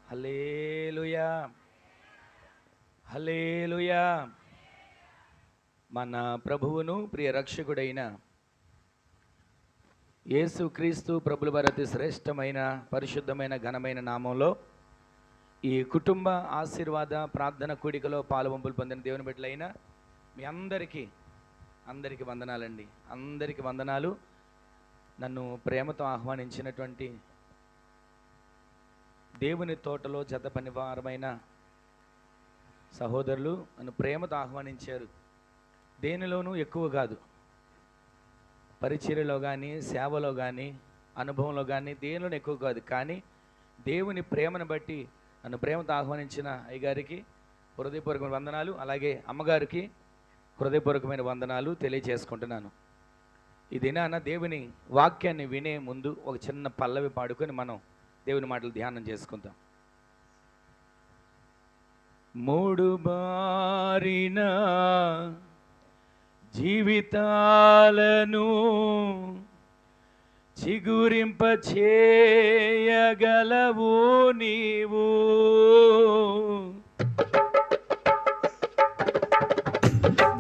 హల్లెలూయా, హల్లెలూయా. మన ప్రభువును ప్రియ రక్షకుడైన యేసుక్రీస్తు ప్రభుల వారి అతి శ్రేష్టమైన పరిశుద్ధమైన ఘనమైన నామంలో ఈ కుటుంబ ఆశీర్వాద ప్రార్థన కూడికలో పాలువంపులు పొందిన దేవుని బిడ్డలైన మీ అందరికీ వందనాలండి. అందరికీ వందనాలు. నన్ను ప్రేమతో ఆహ్వానించినటువంటి దేవుని తోటలో జత పనివారమైన సహోదరులు నన్ను ప్రేమతో ఆహ్వానించారు. దేనిలోనూ ఎక్కువ కాదు, పరిచర్యలో కానీ, సేవలో కానీ, అనుభవంలో కానీ దేనిలోనూ ఎక్కువ కాదు. కానీ దేవుని ప్రేమను బట్టి నన్ను ప్రేమతో ఆహ్వానించిన అయ్యగారికి హృదయపూర్వకమైన వందనాలు, అలాగే అమ్మగారికి హృదయపూర్వకమైన వందనాలు తెలియజేసుకుంటున్నాను. ఈ దినాన దేవుని వాక్యాన్ని వినే ముందు ఒక చిన్న పల్లవి పాడుకొని మనం దేవుని మాటలు ధ్యానం చేసుకుందాం. మూడు బారిన జీవితాలను చిగురింప చేయగలవు నీవు.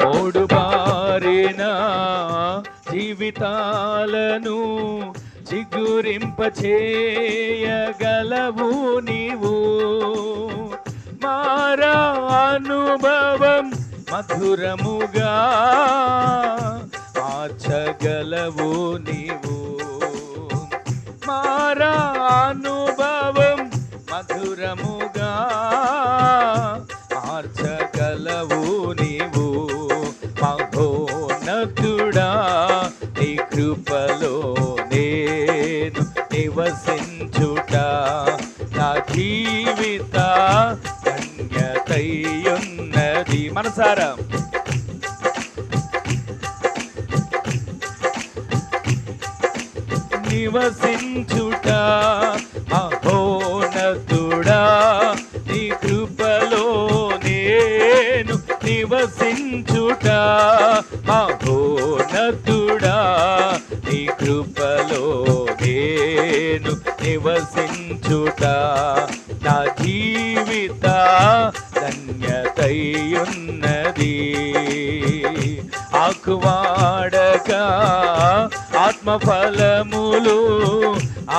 మూడు బారిన జీవితాలను చిగురింప చేయగలవు నీవు. మారా అనుభవం మధురముగా మార్చగలవు నీవు. మారా అనుభవం మధురముగా మార్చగలవు నీవు. మహోన్నతుడా నీ కృపలో నేను నివసించుట నా జీవిత ధన్యతయున్నది. మనసారా నివసించుట మహోన్నతుడా నీ కృపలో నేను నివసించుట. మహోన్నతుడా నీ కృపలో నేను నివసించుట నా జీవిత ధన్యతయున్నది. ఆకువాడగా ఆత్మఫలములు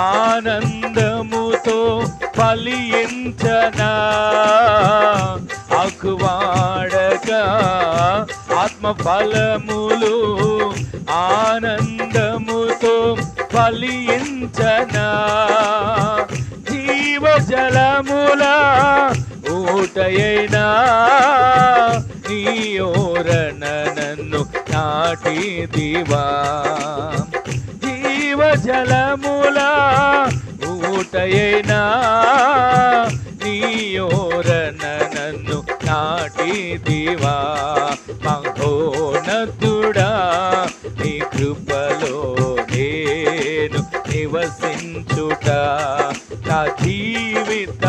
ఆనందముతో ఫలించనా. ఆకువాడగా ఆత్మఫలములు ఆనందముతో ఫలించనా. జీవజలముల ఊటయైనా నీ ఓరణ నన్ను నాటిదివా. జీవజలముల ఊటయైనా నీ ఓరణ నన్ను నాటిదివా. మహోన్నతుడా నీ కృపలో నేను నివసించుట నా జీవిత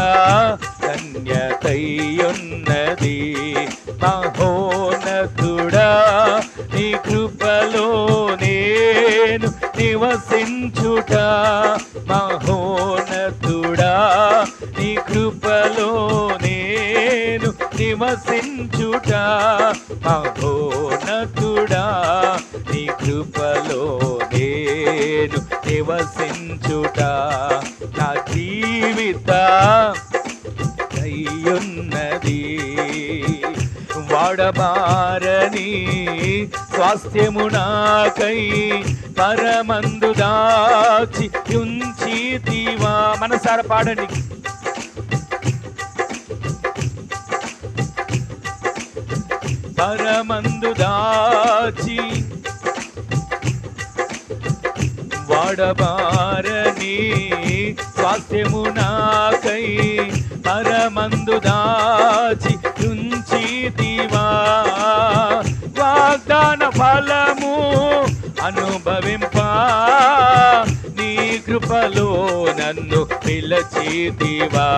ధన్యతయున్నది. మహోన్నతుడా నీ కృపలో నేను నివసించుట. మహోన్నతుడా నీ కృపలో నేను నివసించుట. మహోన్నతుడా నీ కృపలో నేను నివసించుట నా జీవిత దయ్యున్నది. వాడబారని స్వాస్థ్యము నాకై పరమందు దాచి ఉంచితివా. మనసారా పాడండి. పరమందు దాచి వాడబారని స్వాస్థ్యము నాకై పరమందు దాచి ఉంచితివా. వాగ్దాన ఫలము అనుభవింప నీ కృపలో నన్ను పిలచితివా.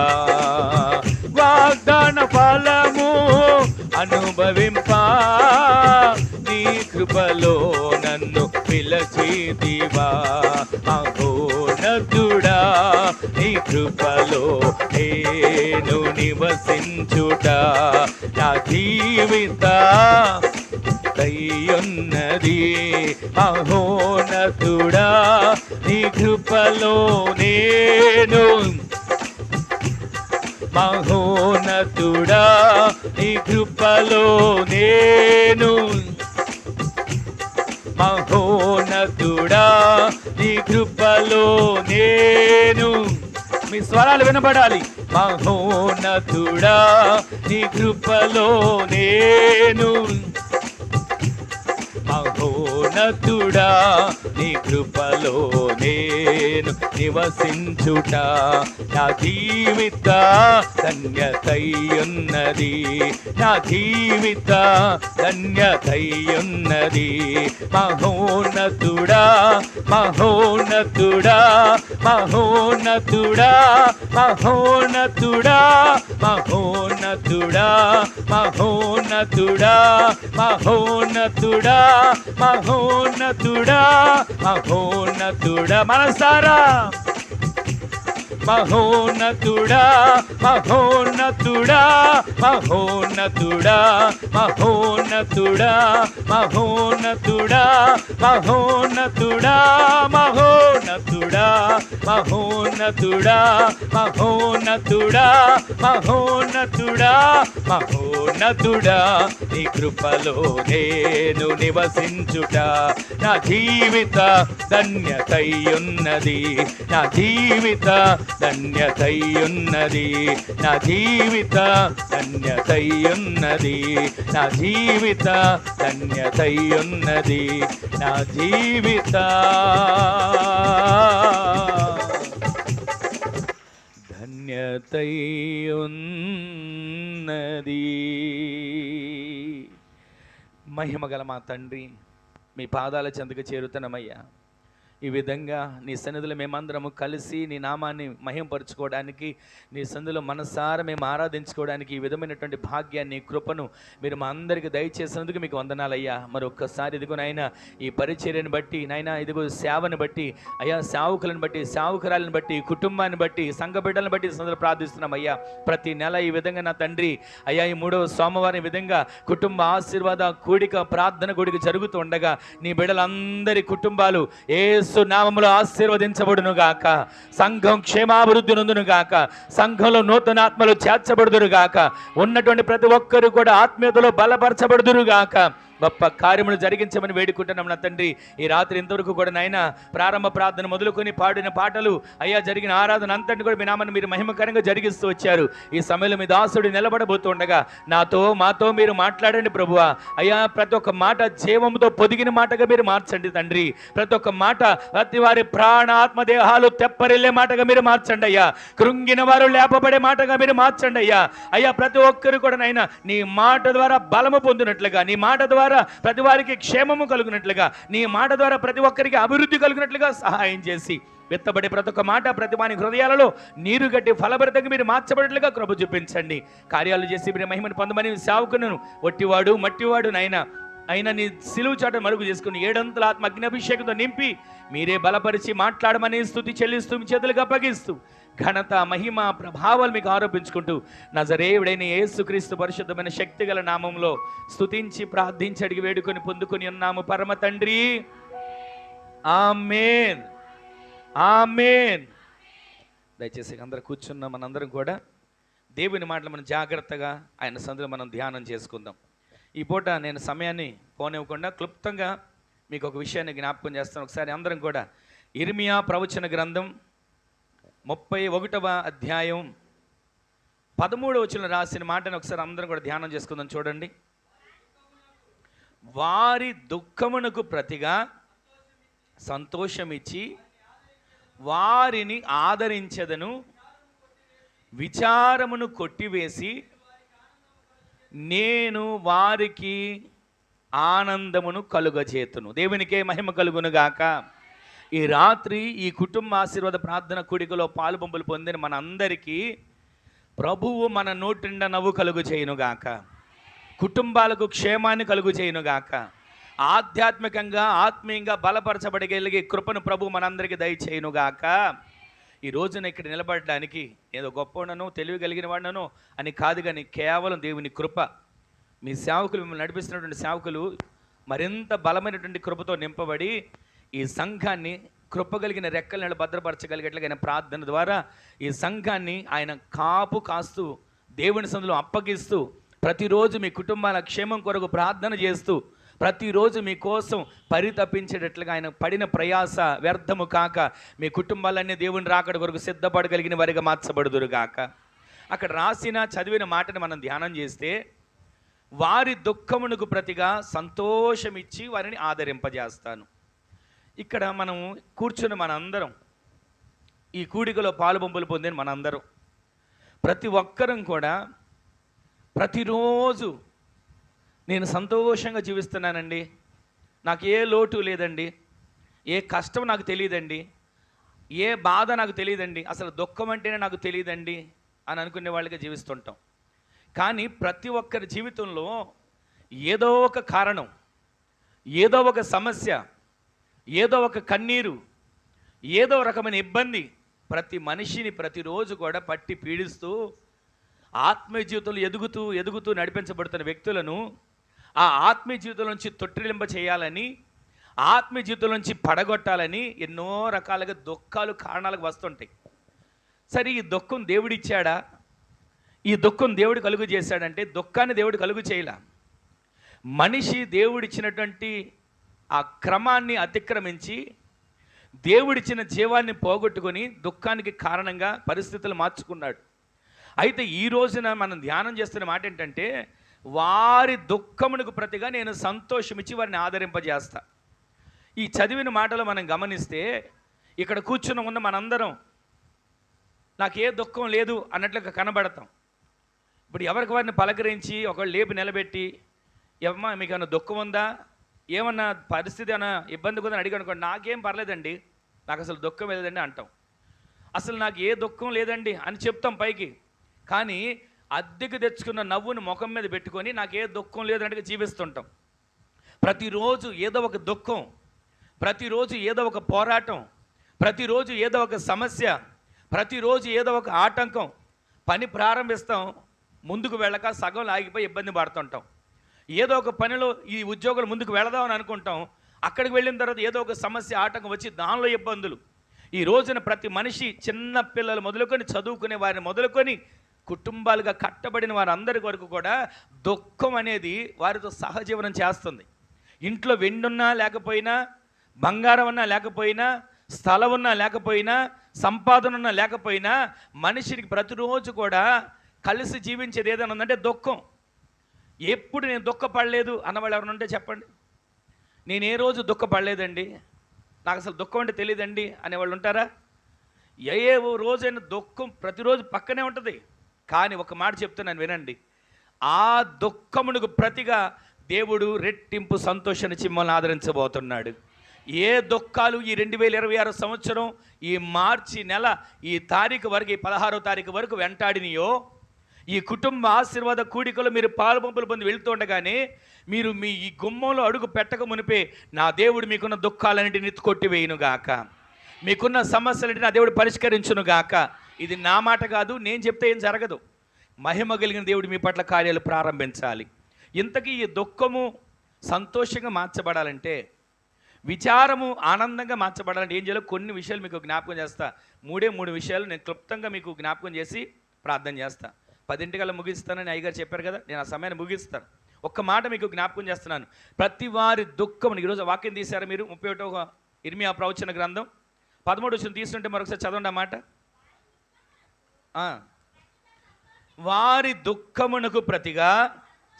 వాగ్దాన ఫలము అనుభవింప నీ కృపలో నన్ను పిలచేదివా. మహోన్నతుడా నీ కృపలో నేను నివసించుట నా జీవిత దయ్యున్నది. మహోన్నతుడా నీ కృపలో నేను, మహోన్నతుడా నీ కృపలో నేను, మహోన్నతుడా నీ కృపలో నేను. మీ స్వరాలు వినబడాలి. మహోన్నతుడా నీ కృపలో నేను, మహోన్నతుడా నీ కృపలో నేను నివసించుట నా జీవిత ధన్యతయున్నది. నా జీవిత ధన్యతయున్నది. మహోన్నతుడా మహోన్నతుడా మహోన్నతుడా మహోన్నతుడా మహోన్నతుడా మహోన్నతుడా మహోన్నతుడా మహోన్నతుడా మహోన్నతుడా. మనసారా మహోన్నతుడా మహోన్నతుడా మహోన్నతుడా మహోన్నతుడా మహోన్నతుడా మహోన్నతుడా మహోన్నతుడా మహోన్నతుడా మహోన్నతుడా మహోన్నతుడా మహోన్నతుడా నీ కృపలో నేను నివసించుట నా జీవిత ధన్యతయున్నది. నా జీవిత ధన్యతయున్నది. నా జీవిత ధన్యతయున్నది. నా జీవిత ధన్యతయున్నది. నా జీవిత ధన్యతయున్నది. మహిమగల మా తండ్రి, మీ పాదాల చెంతకు చేరుతున్నామయ్యా. ఈ విధంగా నీ సన్నిధిలో మేమందరము కలిసి నీ నామాన్ని మహింపరచుకోవడానికి, నీ సన్నిధిలో మనసారా మేము ఆరాధించుకోవడానికి ఈ విధమైనటువంటి భాగ్యాన్ని, కృపను మీరు మా అందరికీ దయచేసినందుకు మీకు వందనాలయ్యా. మరొక్కసారి ఇదిగో నాయన ఈ పరిచర్యను బట్టి నాయన, ఇదిగో సేవను బట్టి అయ్యా, సేవకులను బట్టి, సేవకురాలను బట్టి, కుటుంబాన్ని బట్టి, సంఘ బిడ్డలను బట్టి సన్నిధిలో ప్రార్థిస్తున్నాం అయ్యా. ప్రతి నెల ఈ విధంగా నా తండ్రి అయ్యా, ఈ 3వ సోమవారం ఈ విధంగా కుటుంబ ఆశీర్వాద కూడిక, ప్రార్థన కూడిక జరుగుతూ ఉండగా నీ బిడ్డలందరి కుటుంబాలు యేసు నామములో ఆశీర్వదించబడును గాక. సంఘం క్షేమాభివృద్ధి నొందును గాక. సంఘంలో నూతన ఆత్మలు చేర్చబడుదురు గాక. ఉన్నటువంటి ప్రతి ఒక్కరు కూడా ఆత్మీయతలో బలపరచబడుదురు గాక. గొప్ప కార్యములు జరిగించమని వేడుకుంటున్నాం నా తండ్రి. ఈ రాత్రి ఇంతవరకు కూడా నాయన ప్రారంభ ప్రార్థన మొదలుకొని పాడిన పాటలు అయ్యా, జరిగిన ఆరాధన అంతటి కూడా మీ నామాన్ని మీరు మహిమకరంగా జరిగిస్తూ వచ్చారు. ఈ సమయంలో మీ దాసుడు నిలబడబోతుండగా నాతో మాతో మీరు మాట్లాడండి ప్రభువా. అయ్యా, ప్రతి ఒక్క మాట జీవంతో పొదిగిన మాటగా మీరు మార్చండి తండ్రి. ప్రతి ఒక్క మాట ప్రతి వారి ప్రాణ ఆత్మదేహాలు తెప్పరిల్లే మాటగా మీరు మార్చండి అయ్యా. కృంగిన వారు లేపబడే మాటగా మీరు మార్చండి అయ్యా. అయ్యా, ప్రతి ఒక్కరు కూడా నాయన నీ మాట ద్వారా బలము పొందినట్లుగా, నీ మాట ద్వారా ప్రతి వారికి క్షేమము కలుగునట్లుగా, నీ మాట ద్వారా ప్రతి ఒక్కరికి అభివృద్ధి కలుగునట్లుగా సహాయం చేసి విత్తబడే ప్రతి ఒక్క మాట ప్రతి వాని హృదయాలలో నీరు గట్టి ఫలభరితంగా మీరు మార్చబడినట్లుగా కృప చూపించండి. కార్యాలు చేసి మీరు మహిమను పొందమని సేవకును ఒట్టివాడు మట్టివాడు నాయన అయినా నీ సిలువు చాట మరుగు చేసుకుని 7 ఆత్మ అగ్నిభిషేకంతో నింపి మీరే బలపరిచి మాట్లాడమని స్తుతి చెల్లిస్తూ మీ చేతులకు అప్పగిస్తూ ఘనత మహిమ ప్రభావాలు మీకు ఆరోపించుకుంటూ నజరేయుడైన యేసుక్రీస్తు పరిశుద్ధమైన శక్తిగల నామంలో స్తుతించి ప్రార్థించి అడిగి వేడుకొని పొందుకొని ఉన్నాము పరమ తండ్రి. ఆమేన్ ఆమేన్. దయచేసి అందరూ కూర్చున్న మనందరం కూడా దేవుని మాటలు మనం జాగ్రత్తగా ఆయన సన్నిధిలో మనం ధ్యానం చేసుకుందాం. ఈ పూట నేను సమయాన్ని పోనివ్వకుండా క్లుప్తంగా మీకు ఒక విషయాన్ని జ్ఞాపకం చేస్తాను. ఒకసారి అందరం కూడా ఇర్మియా ప్రవచన గ్రంథం 31వ అధ్యాయం 13వ వచనంలో రాసిన మాటను ఒకసారి అందరం కూడా ధ్యానం చేసుకుందాం. చూడండి. వారి దుఃఖమునకు ప్రతిగా సంతోషమిచ్చి వారిని ఆదరించెదను, విచారమును కొట్టివేసి నేను వారికి ఆనందమును కలుగజేతును. దేవునికే మహిమ కలుగునుగాక. ఈ రాత్రి ఈ కుటుంబ ఆశీర్వాద ప్రార్థన కూడికలో పాలుపంపులు పొందిన మనందరికీ ప్రభువు మన నోటిండా నవ్వు కలుగు చేయునుగాక. కుటుంబాలకు క్షేమాన్ని కలుగు చేయునుగాక. ఆధ్యాత్మికంగా ఆత్మీయంగా బలపరచబడగలిగే కృపను ప్రభు మనందరికీ దయచేయునుగాక. ఈ రోజున ఇక్కడ నిలబడడానికి ఏదో గొప్పనో తెలివి కలిగిన వాడినో అని కాదు, కానీ కేవలం దేవుని కృప. మీ సేవకులు, మిమ్మల్ని నడిపిస్తున్నటువంటి సేవకులు మరింత బలమైనటువంటి కృపతో నింపబడి ఈ సంఘాన్ని కృప కలిగిన రెక్కల నెల భద్రపరచగలిగేట్లుగా ఆయన ప్రార్థన ద్వారా ఈ సంఘాన్ని ఆయన కాస్తూ దేవుని సన్నిధిలో అప్పగిస్తూ ప్రతిరోజు మీ కుటుంబాల క్షేమం కొరకు ప్రార్థన చేస్తూ ప్రతిరోజు మీకోసం పరితపించేటట్లుగా ఆయన పడిన ప్రయాస వ్యర్థము కాక మీ కుటుంబాలన్నీ దేవుని రాకడ కొరకు సిద్ధపడగలిగిన వారిగా మార్చబడుదురుగాక. అక్కడ రాసిన చదివిన మాటను మనం ధ్యానం చేస్తే, వారి దుఃఖమునకు ప్రతిగా సంతోషమిచ్చి వారిని ఆదరింపజేస్తాను. ఇక్కడ మనం కూర్చుని మనందరం ఈ కూడికలో పాలుబొంపులు పొందిన మనందరం ప్రతి ఒక్కరం కూడా ప్రతిరోజు నేను సంతోషంగా జీవిస్తున్నానండి, నాకు ఏ లోటు లేదండి, ఏ కష్టం నాకు తెలియదండి, ఏ బాధ నాకు తెలియదండి, అసలు దుఃఖం అంటేనే నాకు తెలియదండి అని అనుకునే వాళ్ళగా జీవిస్తుంటాం. కానీ ప్రతి ఒక్కరి జీవితంలో ఏదో ఒక కారణం, ఏదో ఒక సమస్య, ఏదో ఒక కన్నీరు, ఏదో రకమైన ఇబ్బంది ప్రతి మనిషిని ప్రతిరోజు కూడా పట్టి పీడిస్తూ ఆత్మీయ జీవితంలో ఎదుగుతూ నడిపించబడుతున్న వ్యక్తులను ఆ ఆత్మీయ జీవితం నుంచి తొట్టిలింప చేయాలని, ఆత్మీయ జీవితం నుంచి పడగొట్టాలని ఎన్నో రకాలుగా దుఃఖాలు కారణాలకు వస్తుంటాయి. సరే, ఈ దుఃఖం దేవుడిచ్చాడా? ఈ దుఃఖం దేవుడు కలుగు చేశాడంటే దుఃఖాన్ని దేవుడు కలుగు చేయలా. మనిషి దేవుడిచ్చినటువంటి ఆ క్రమాన్ని అతిక్రమించి దేవుడిచ్చిన జీవాన్ని పోగొట్టుకొని దుఃఖానికి కారణంగా పరిస్థితులు మార్చుకున్నాడు. అయితే ఈ రోజున మనం ధ్యానం చేస్తున్న మాట ఏంటంటే, వారి దుఃఖమునకు ప్రతిగా నేను సంతోషమిచ్చి వారిని ఆదరింపజేస్తా. ఈ చదివిన మాటలు మనం గమనిస్తే ఇక్కడ కూర్చుని ఉన్న మనందరం నాకు ఏ దుఃఖం లేదు అన్నట్లుగా కనబడతాం. ఇప్పుడు ఎవరికి వారిని పలకరించి ఒకళ్ళు లేపి నిలబెట్టి, ఏమన్నా మీకు ఏమన్నా దుఃఖం ఉందా, ఏమన్నా పరిస్థితి ఏమైనా ఇబ్బంది ఉందని అడిగి అనుకోండి, నాకేం పర్లేదండి, నాకు అసలు దుఃఖం లేదండి అంటాం. అసలు నాకు ఏ దుఃఖం లేదండి అని చెప్తాం పైకి, కానీ అద్దెకు తెచ్చుకున్న నవ్వుని ముఖం మీద పెట్టుకొని నాకు ఏ దుఃఖం లేదన్నట్టుగా జీవిస్తుంటాం. ప్రతిరోజు ఏదో ఒక దుఃఖం, ప్రతిరోజు ఏదో ఒక పోరాటం, ప్రతిరోజు ఏదో ఒక సమస్య, ప్రతిరోజు ఏదో ఒక ఆటంకం. పని ప్రారంభిస్తాం, ముందుకు వెళ్ళక సగం ఆగిపోయి ఇబ్బంది పడుతుంటాం. ఏదో ఒక పనిలో ఈ ఉద్యోగులు ముందుకు వెళదామని అనుకుంటాం, అక్కడికి వెళ్ళిన తర్వాత ఏదో ఒక సమస్య ఆటంకం వచ్చి దానిలో ఇబ్బందులు. ఈ రోజున ప్రతి మనిషి, చిన్న పిల్లలు మొదలుకొని చదువుకునే వారిని మొదలుకొని కుటుంబాలుగా కట్టబడిన వారందరి వరకు కూడా దుఃఖం అనేది వారితో సహజీవనం చేస్తుంది. ఇంట్లో వెండున్నా లేకపోయినా, బంగారం ఉన్నా లేకపోయినా, స్థలం ఉన్నా లేకపోయినా, సంపాదన ఉన్నా లేకపోయినా, మనిషికి ప్రతిరోజు కూడా కలిసి జీవించేది ఏదైనా ఉందంటే దుఃఖం. ఎప్పుడు నేను దుఃఖపడలేదు అన్నవాళ్ళు ఎవరైనా ఉంటే చెప్పండి. నేను ఏ రోజు దుఃఖపడలేదండి, నాకు అసలు దుఃఖం అంటే తెలియదండి అనేవాళ్ళు ఉంటారా? ఏ రోజైనా దుఃఖం ప్రతిరోజు పక్కనే ఉంటుంది. కానీ ఒక మాట చెప్తున్నాను వినండి, ఆ దుఃఖమునకు ప్రతిగా దేవుడు రెట్టింపు సంతోషాన్ని మిమ్మల్ని ఆదరించబోతున్నాడు. ఏ దుఃఖాలు ఈ 2026 సంవత్సరం ఈ మార్చి నెల ఈ తారీఖు వరకు, ఈ 16వ తారీఖు వరకు వెంటాడినయో, ఈ కుటుంబ ఆశీర్వాద కూడికలో మీరు పాలుపంపులు పొంది వెళుతుండగానే మీరు మీ ఈ గుమ్మంలో అడుగు పెట్టక మునిపే నా దేవుడు మీకున్న దుఃఖాలన్నింటినీ కొట్టివేయునుగాక, మీకున్న సమస్యలన్నింటినీ నా దేవుడు పరిష్కరించునుగాక. ఇది నా మాట కాదు, నేను చెప్తే ఏం జరగదు. మహిమ కలిగిన దేవుడు మీ పట్ల కార్యాలు ప్రారంభించాలి. ఇంతకీ ఈ దుఃఖము సంతోషంగా మార్చబడాలంటే, విచారము ఆనందంగా మార్చబడాలంటే ఏం చేయాలో కొన్ని విషయాలు మీకు జ్ఞాపకం చేస్తా. 3 విషయాలు నేను క్లుప్తంగా మీకు జ్ఞాపకం చేసి ప్రార్థన చేస్తా. 10 ముగిస్తానని అయ్యగారు చెప్పారు కదా, నేను ఆ సమయాన్ని ముగిస్తాను. ఒక్క మాట మీకు జ్ఞాపకం చేస్తున్నాను. ప్రతి వారి దుఃఖం, ఈరోజు వాక్యం తీశారు మీరు, 31వ ఇర్మియా ప్రవచన గ్రంథం 13 వచ్చిన తీసుకుంటే మరొకసారి చదవండి ఆ మాట. వారి దుఃఖమునకు ప్రతిగా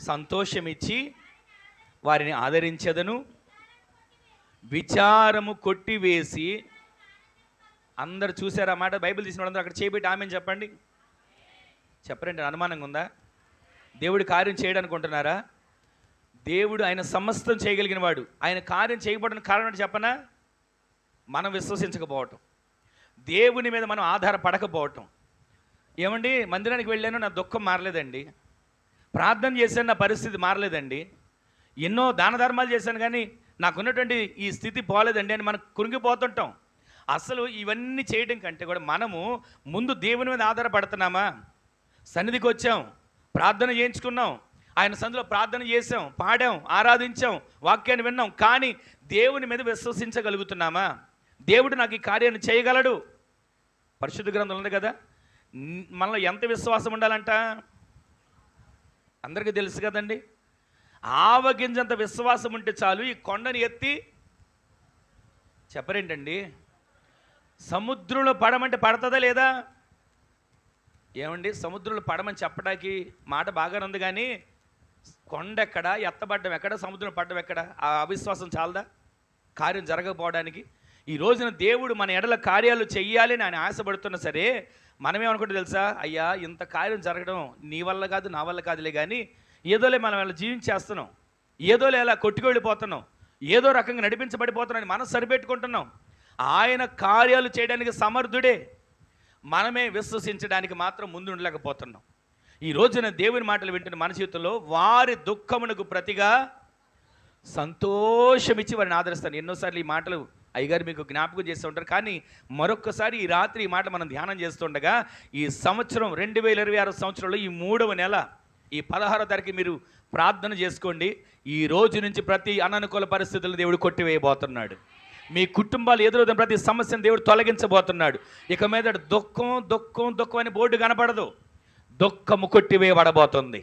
సంతోషమిచ్చి వారిని ఆదరించెదను, విచారము కొట్టివేసి. అందరు చూసారా మాట? బైబిల్ తీసిన వాళ్ళందరూ అక్కడ చేయబెట్టి ఆమెను చెప్పండి. చెప్పరండి, అనుమానంగా ఉందా? దేవుడు కార్యం చేయడానుకుంటున్నారా? దేవుడు ఆయన సమస్తం చేయగలిగిన వాడు. ఆయన కార్యం చేయబడిన కారణం అంటే చెప్పనా? మనం విశ్వసించకపోవటం, దేవుని మీద మనం ఆధారపడకపోవటం. ఏమండి, మందిరానికి వెళ్ళాను, నా దుఃఖం మారలేదండి, ప్రార్థన చేశాను, నా పరిస్థితి మారలేదండి, ఎన్నో దాన ధర్మాలు చేశాను కానీ నాకున్నటువంటి ఈ స్థితి పోలేదండి అని మనం కురింగిపోతుంటాం. అసలు ఇవన్నీ చేయడం కంటే కూడా మనము ముందు దేవుని మీద ఆధారపడుతున్నామా? సన్నిధికి వచ్చాం, ప్రార్థన చేయించుకున్నాం, ఆయన సన్నిధిలో ప్రార్థన చేసాం, పాడాం, ఆరాధించాం, వాక్యాన్ని విన్నాం, కానీ దేవుని మీద విశ్వసించగలుగుతున్నామా? దేవుడు నాకు ఈ కార్యాన్ని చేయగలడు. పరిశుద్ధ గ్రంథం ఉంది కదా, మనలో ఎంత విశ్వాసం ఉండాలంట? అందరికీ తెలుసు కదండి. ఆవగింజంత విశ్వాసం ఉంటే చాలు, ఈ కొండని ఎత్తి చెప్పరేంటండి, సముద్రంలో పడమంటే పడుతుందా లేదా? ఏమండి, సముద్రంలో పడమని చెప్పడానికి మాట బాగానే ఉంది, కానీ కొండ ఎక్కడ, ఎత్తబడ్డం ఎక్కడ, సముద్రంలో పడ్డం ఎక్కడ? ఆ అవిశ్వాసం చాలదా కార్యం జరగకపోవడానికి? ఈ రోజున దేవుడు మన ఎడల కార్యాలు చెయ్యాలి అని ఆయన ఆశపడుతున్నా సరే, మనమేమనుకుంటే తెలుసా, అయ్యా ఇంత కార్యం జరగడం నీ వల్ల కాదు, నా వల్ల కాదులే, కానీ ఏదోలే మనం ఇలా జీవించేస్తున్నాం, ఏదోలే ఇలా కొట్టుకెళ్ళిపోతున్నాం, ఏదో రకంగా నడిపించబడిపోతున్నాం, మనం సరిపెట్టుకుంటున్నాం. ఆయన కార్యాలు చేయడానికి సమర్థుడే, మనమే విశ్వసించడానికి మాత్రం ముందు ఉండలేకపోతున్నాం. ఈ రోజున దేవుని మాటలు వింటున్న మన జీవితంలో వారి దుఃఖమునకు ప్రతిగా సంతోషమిచ్చి వారిని ఆదరిస్తాను. ఎన్నోసార్లు ఈ మాటలు అయ్యగారు మీకు జ్ఞాపకం చేస్తూ ఉంటారు, కానీ మరొక్కసారి ఈ రాత్రి ఈ మాట మనం ధ్యానం చేస్తుండగా, ఈ సంవత్సరం 2026 సంవత్సరంలో ఈ 3వ నెల ఈ 16వ తారీఖు మీరు ప్రార్థన చేసుకోండి. ఈ రోజు నుంచి ప్రతి అననుకూల పరిస్థితులను దేవుడు కొట్టివేయబోతున్నాడు. మీ కుటుంబాలు ఎదురవుతున్న ప్రతి సమస్యను దేవుడు తొలగించబోతున్నాడు. ఇక మీద దుఃఖం దుఃఖం దుఃఖం అని బోర్డు కనపడదు. దుఃఖము కొట్టివేయబడబోతుంది,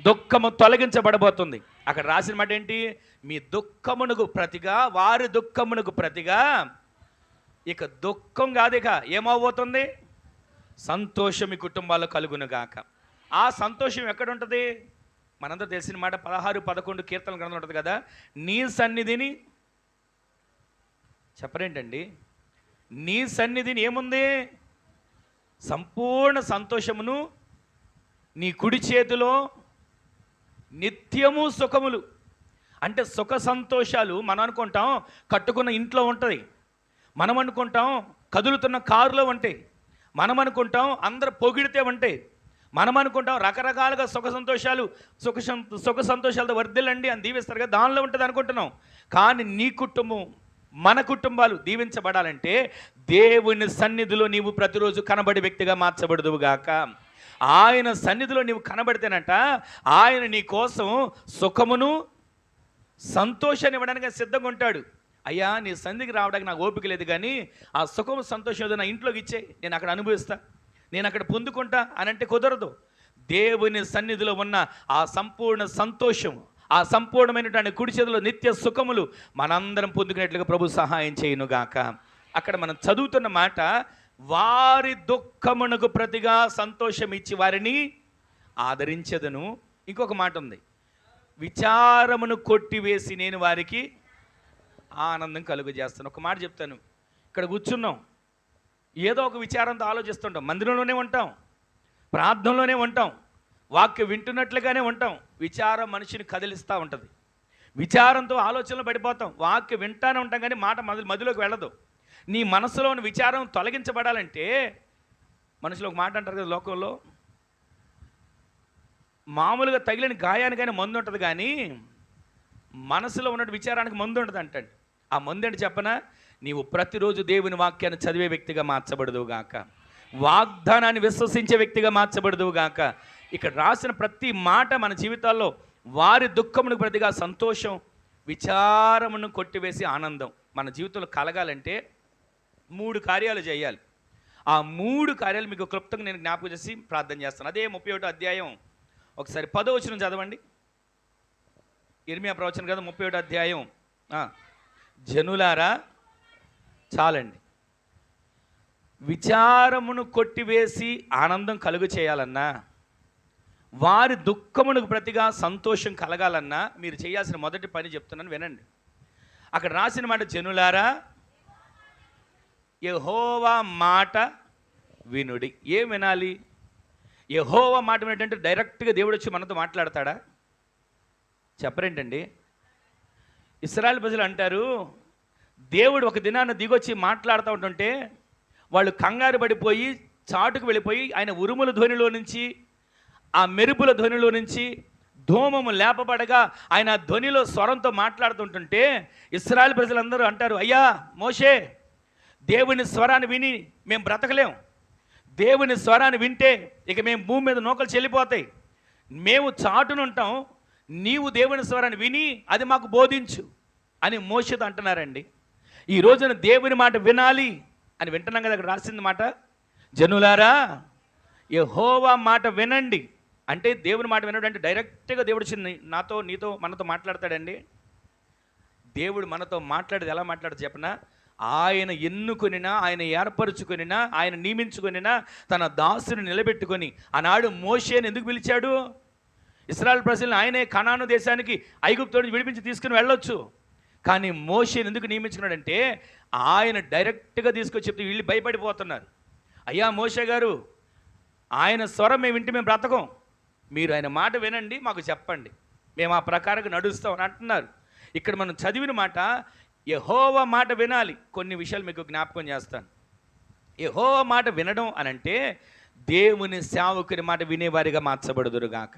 దుఃఖము తొలగించబడబోతుంది. అక్కడ రాసిన మాట ఏంటి? మీ దుఃఖమునకు ప్రతిగా, వారి దుఃఖమునకు ప్రతిగా ఇక దుఃఖం కాదు, ఇక ఏమవబోతుంది? సంతోషం మీ కుటుంబాల్లో కలుగునుగాక. ఆ సంతోషం ఎక్కడ ఉంటుంది? మనందరూ తెలిసిన మాట 16-11 కీర్తన గ్రంథం ఉంటుంది కదా, నీ సన్నిధిని చెప్పరేంటండి, నీ సన్నిధిని ఏముంది? సంపూర్ణ సంతోషమును, నీ కుడి చేతిలో నిత్యము సుఖములు. అంటే సుఖ సంతోషాలు మనం అనుకుంటాం కట్టుకున్న ఇంట్లో ఉంటుంది, మనం అనుకుంటాం కదులుతున్న కారులో ఉంటాయి, మనం అనుకుంటాం అందరు పొగిడితే ఉంటాయి, మనం అనుకుంటాం రకరకాలుగా సుఖ సంతోషాలతో వర్ధిల్లండి అని దీవిస్తారు కదా, దానిలో ఉంటుంది అనుకుంటున్నాం. కానీ నీ కుటుంబం, మన కుటుంబాలు దీవించబడాలంటే దేవుని సన్నిధిలో నీవు ప్రతిరోజు కనబడి వ్యక్తిగా మార్చబడదువుగాక. ఆయన సన్నిధిలో నీవు కనబడితేనంట ఆయన నీ కోసం సుఖమును సంతోషాన్ని ఇవ్వడానికి సిద్ధంగా ఉంటాడు. అయ్యా నీ సన్నిధికి రావడానికి నాకు ఓపిక లేదు, కానీ ఆ సుఖము సంతోషం ఏదో నా ఇంట్లోకి ఇచ్చే, నేను అక్కడ అనుభవిస్తా, నేను అక్కడ పొందుకుంటా అని అంటే కుదరదు. దేవుని సన్నిధిలో ఉన్న ఆ సంపూర్ణ సంతోషం, ఆ సంపూర్ణమైనటువంటి కుడి చేతిలో నిత్య సుఖములు మనందరం పొందుకునేట్లుగా ప్రభు సహాయం చేయునుగాక. అక్కడ మనం చదువుతున్న మాట, వారి దుఃఖమునకు ప్రతిగా సంతోషం ఇచ్చి వారిని ఆదరించెదను. ఇంకొక మాట ఉంది, విచారమును కొట్టివేసి నేను వారికి ఆనందం కలుగజేస్తాను. ఒక మాట చెప్తాను, ఇక్కడ కూర్చున్నాం, ఏదో ఒక విచారంతో ఆలోచిస్తుంటాం, మందిరంలోనే ఉంటాం, ప్రార్థనలోనే ఉంటాం, వాక్యం వింటున్నట్లుగానే ఉంటాం. విచారం మనిషిని కదిలిస్తూ ఉంటుంది, విచారంతో ఆలోచనలు పడిపోతాం. వాక్యం వింటానే ఉంటాం కానీ మాట మదిలోకి వెళ్ళదు. నీ మనసులోని విచారం తొలగించబడాలంటే, మనుషులు ఒక మాట అంటారు కదా లోకంలో, మామూలుగా తగిలిన గాయానికైనా మందు ఉంటుంది, కానీ మనసులో ఉన్న విచారానికి మందు ఉంటుంది అంటండి. ఆ మందు ఏంటి చెప్పనా? నీవు ప్రతిరోజు దేవుని వాక్యాన్ని చదివే వ్యక్తిగా మార్చబడదువుగాక, వాగ్దానాన్ని విశ్వసించే వ్యక్తిగా మార్చబడదువుగాక. ఇక్కడ రాసిన ప్రతి మాట మన జీవితాల్లో వారి దుఃఖమునకు ప్రతిగా సంతోషం, విచారమును కొట్టివేసి ఆనందం మన జీవితంలో కలగాలంటే 3 కార్యాలు చేయాలి. ఆ 3 కార్యాలు మీకు క్లుప్తంగా నేను జ్ఞాపకం చేసి ప్రార్థన చేస్తాను. అదే 31వ అధ్యాయం ఒకసారి 10వ వచనం చదవండి. ఇర్మియా ప్రవచనం కదా 31వ అధ్యాయం. జనులారా చాలండి, విచారమును కొట్టివేసి ఆనందం కలుగు చేయాలన్నా, వారి దుఃఖమునకు ప్రతిగా సంతోషం కలగాలన్నా మీరు చేయాల్సిన మొదటి పని చెప్తున్నాను, వినండి. అక్కడ రాసిన మాట, జనులారా యెహోవా మాట వినుడి. ఏం వినాలి? యెహోవా మాట వినంటే డైరెక్ట్గా దేవుడు వచ్చి మనతో మాట్లాడతాడా? చెప్పరేంటండి. ఇశ్రాయేలు ప్రజలు అంటారు, దేవుడు ఒక దినాన్ని దిగొచ్చి మాట్లాడుతూ ఉంటుంటే వాళ్ళు కంగారు పడిపోయి చాటుకు వెళ్ళిపోయి ఆయన ఉరుముల ధ్వనిలో నుంచి, ఆ మెరుపుల ధ్వనిలో నుంచి, ధూమము లేపబడగా ఆయన ధ్వనిలో స్వరంతో మాట్లాడుతుంటుంటే ఇశ్రాయేలు ప్రజలందరూ అంటారు, అయ్యా మోషే, దేవుని స్వరాన్ని విని మేము బ్రతకలేం, దేవుని స్వరాన్ని వింటే ఇక మేము భూమి మీద నూకలు చెల్లిపోతాయి, మేము చాటునుంటాం, నీవు దేవుని స్వరాన్ని విని అది మాకు బోధించు అని మోషేతో అంటున్నారండి. ఈ రోజున దేవుని మాట వినాలి అని వింటున్నాం కదా, అక్కడ రాసింది మాట, జనులారా యెహోవా మాట వినండి. అంటే దేవుని మాట వినడం అంటే డైరెక్ట్గా దేవుడు నాతో నీతో మనతో మాట్లాడతాడండి. దేవుడు మనతో మాట్లాడేది ఎలా మాట్లాడదు చెప్పనా? ఆయన ఎన్నుకొనినా, ఆయన ఏర్పరచుకొనినా, ఆయన నియమించుకొనినా తన దాసుని నిలబెట్టుకొని ఆనాడు మోషేని ఎందుకు పిలిచాడు? ఇశ్రాయేలు ప్రజలను ఆయనే కనాను దేశానికి ఐగుప్తు నుంచి విడిపించి తీసుకుని వెళ్ళొచ్చు, కానీ మోషేని ఎందుకు నియమించుకున్నాడంటే ఆయన డైరెక్ట్గా తీసుకొచ్చి చెప్తే వీళ్ళు భయపడిపోతున్నారు. అయ్యా మోషే గారు, ఆయన స్వరం మేము వింటే మేము బ్రతకం, మీరు ఆయన మాట వినండి, మాకు చెప్పండి, మేము ఆ ప్రకారంగా నడుస్తాం అని అంటున్నారు. ఇక్కడ మనం చదివిన మాట యెహోవా మాట వినాలి. కొన్ని విషయాలు మీకు జ్ఞాపకం చేస్తాను. యెహోవా మాట వినడం అనంటే దేవుని సేవకుని మాట వినేవారిగా మార్చబడుదురుగాక.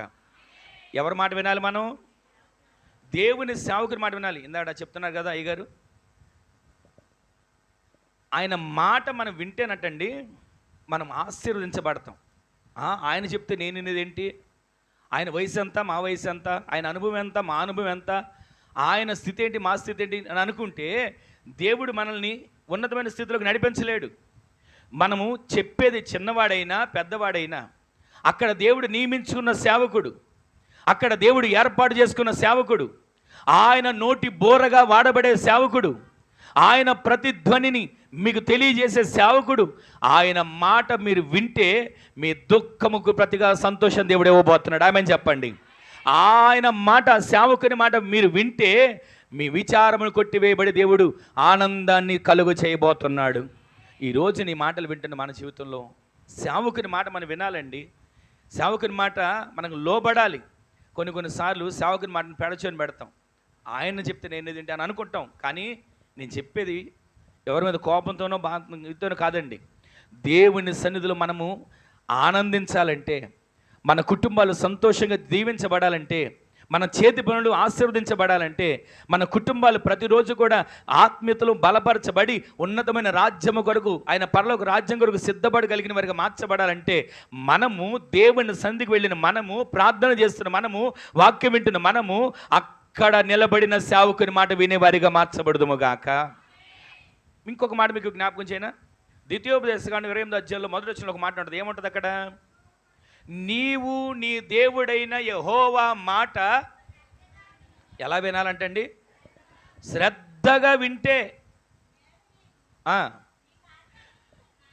ఎవరి మాట వినాలి? మనం దేవుని సేవకుని మాట వినాలి. ఇందాక చెప్తున్నారు కదా అయ్యగారు, ఆయన మాట మనం వింటేనటండి మనం ఆశీర్వదించబడతాం. ఆయన చెప్తే నేను వినేదేంటి? ఆయన వయసు ఎంత, మా వయసు ఎంత, ఆయన అనుభవం ఎంత, మా అనుభవం ఎంత, ఆయన స్థితి ఏంటి, మా స్థితి ఏంటి అని అనుకుంటే దేవుడు మనల్ని ఉన్నతమైన స్థితిలోకి నడిపించలేడు. మనము చెప్పేది చిన్నవాడైనా పెద్దవాడైనా అక్కడ దేవుడు నియమించుకున్న సేవకుడు, అక్కడ దేవుడు ఏర్పాటు చేసుకున్న సేవకుడు, ఆయన నోటి బోరగా వాడబడే సేవకుడు, ఆయన ప్రతిధ్వనిని మీకు తెలియజేసే సేవకుడు, ఆయన మాట మీరు వింటే మీ దుఃఖముకు ప్రతిగా సంతోషం దేవుడు ఇవ్వబోతున్నాడు. ఆమెను చెప్పండి. ఆయన మాట, సేవకుని మాట మీరు వింటే మీ విచారమును కొట్టివేయబడి దేవుడు ఆనందాన్ని కలుగు చేయబోతున్నాడు. ఈరోజు నీ మాటలు వింటున్న మన జీవితంలో సేవకుని మాట మనం వినాలండి. సేవకుని మాట మనకు లోబడాలి. కొన్నిసార్లు సేవకుని మాటను పెడచొని పెడతాం. ఆయన చెప్తే నేను ఏంటి అని అనుకుంటాం, కానీ నేను చెప్పేది ఎవరి మీద కోపంతోనో బాధతోనో కాదండి. దేవుని సన్నిధిలో మనము ఆనందించాలంటే, మన కుటుంబాలు సంతోషంగా దీవించబడాలంటే, మన చేతి పనులు ఆశీర్వదించబడాలంటే, మన కుటుంబాలు ప్రతిరోజు కూడా ఆత్మీయతలు బలపరచబడి ఉన్నతమైన రాజ్యము కొరకు, ఆయన పరలోక రాజ్యం కొరకు సిద్ధపడగలిగిన వారికి మార్చబడాలంటే మనము దేవుని సన్నిధికి వెళ్ళిన మనము, ప్రార్థన చేస్తున్న మనము, వాక్యం వింటున్న మనము అక్కడ నిలబడిన సేవకుని మాట వినేవారిగా మార్చబడుదుము గాక. ఇంకొక మాట మీకు జ్ఞాపకం చేయనా? ద్వితీయోపదేశకాండం 28వ అధ్యాయంలో మొదటి వచనంలో ఒక మాట ఉంటుంది. ఏముంటుంది అక్కడ? నీవు నీ దేవుడైన యెహోవా మాట ఎలా వినాలంటండి? శ్రద్ధగా వింటే.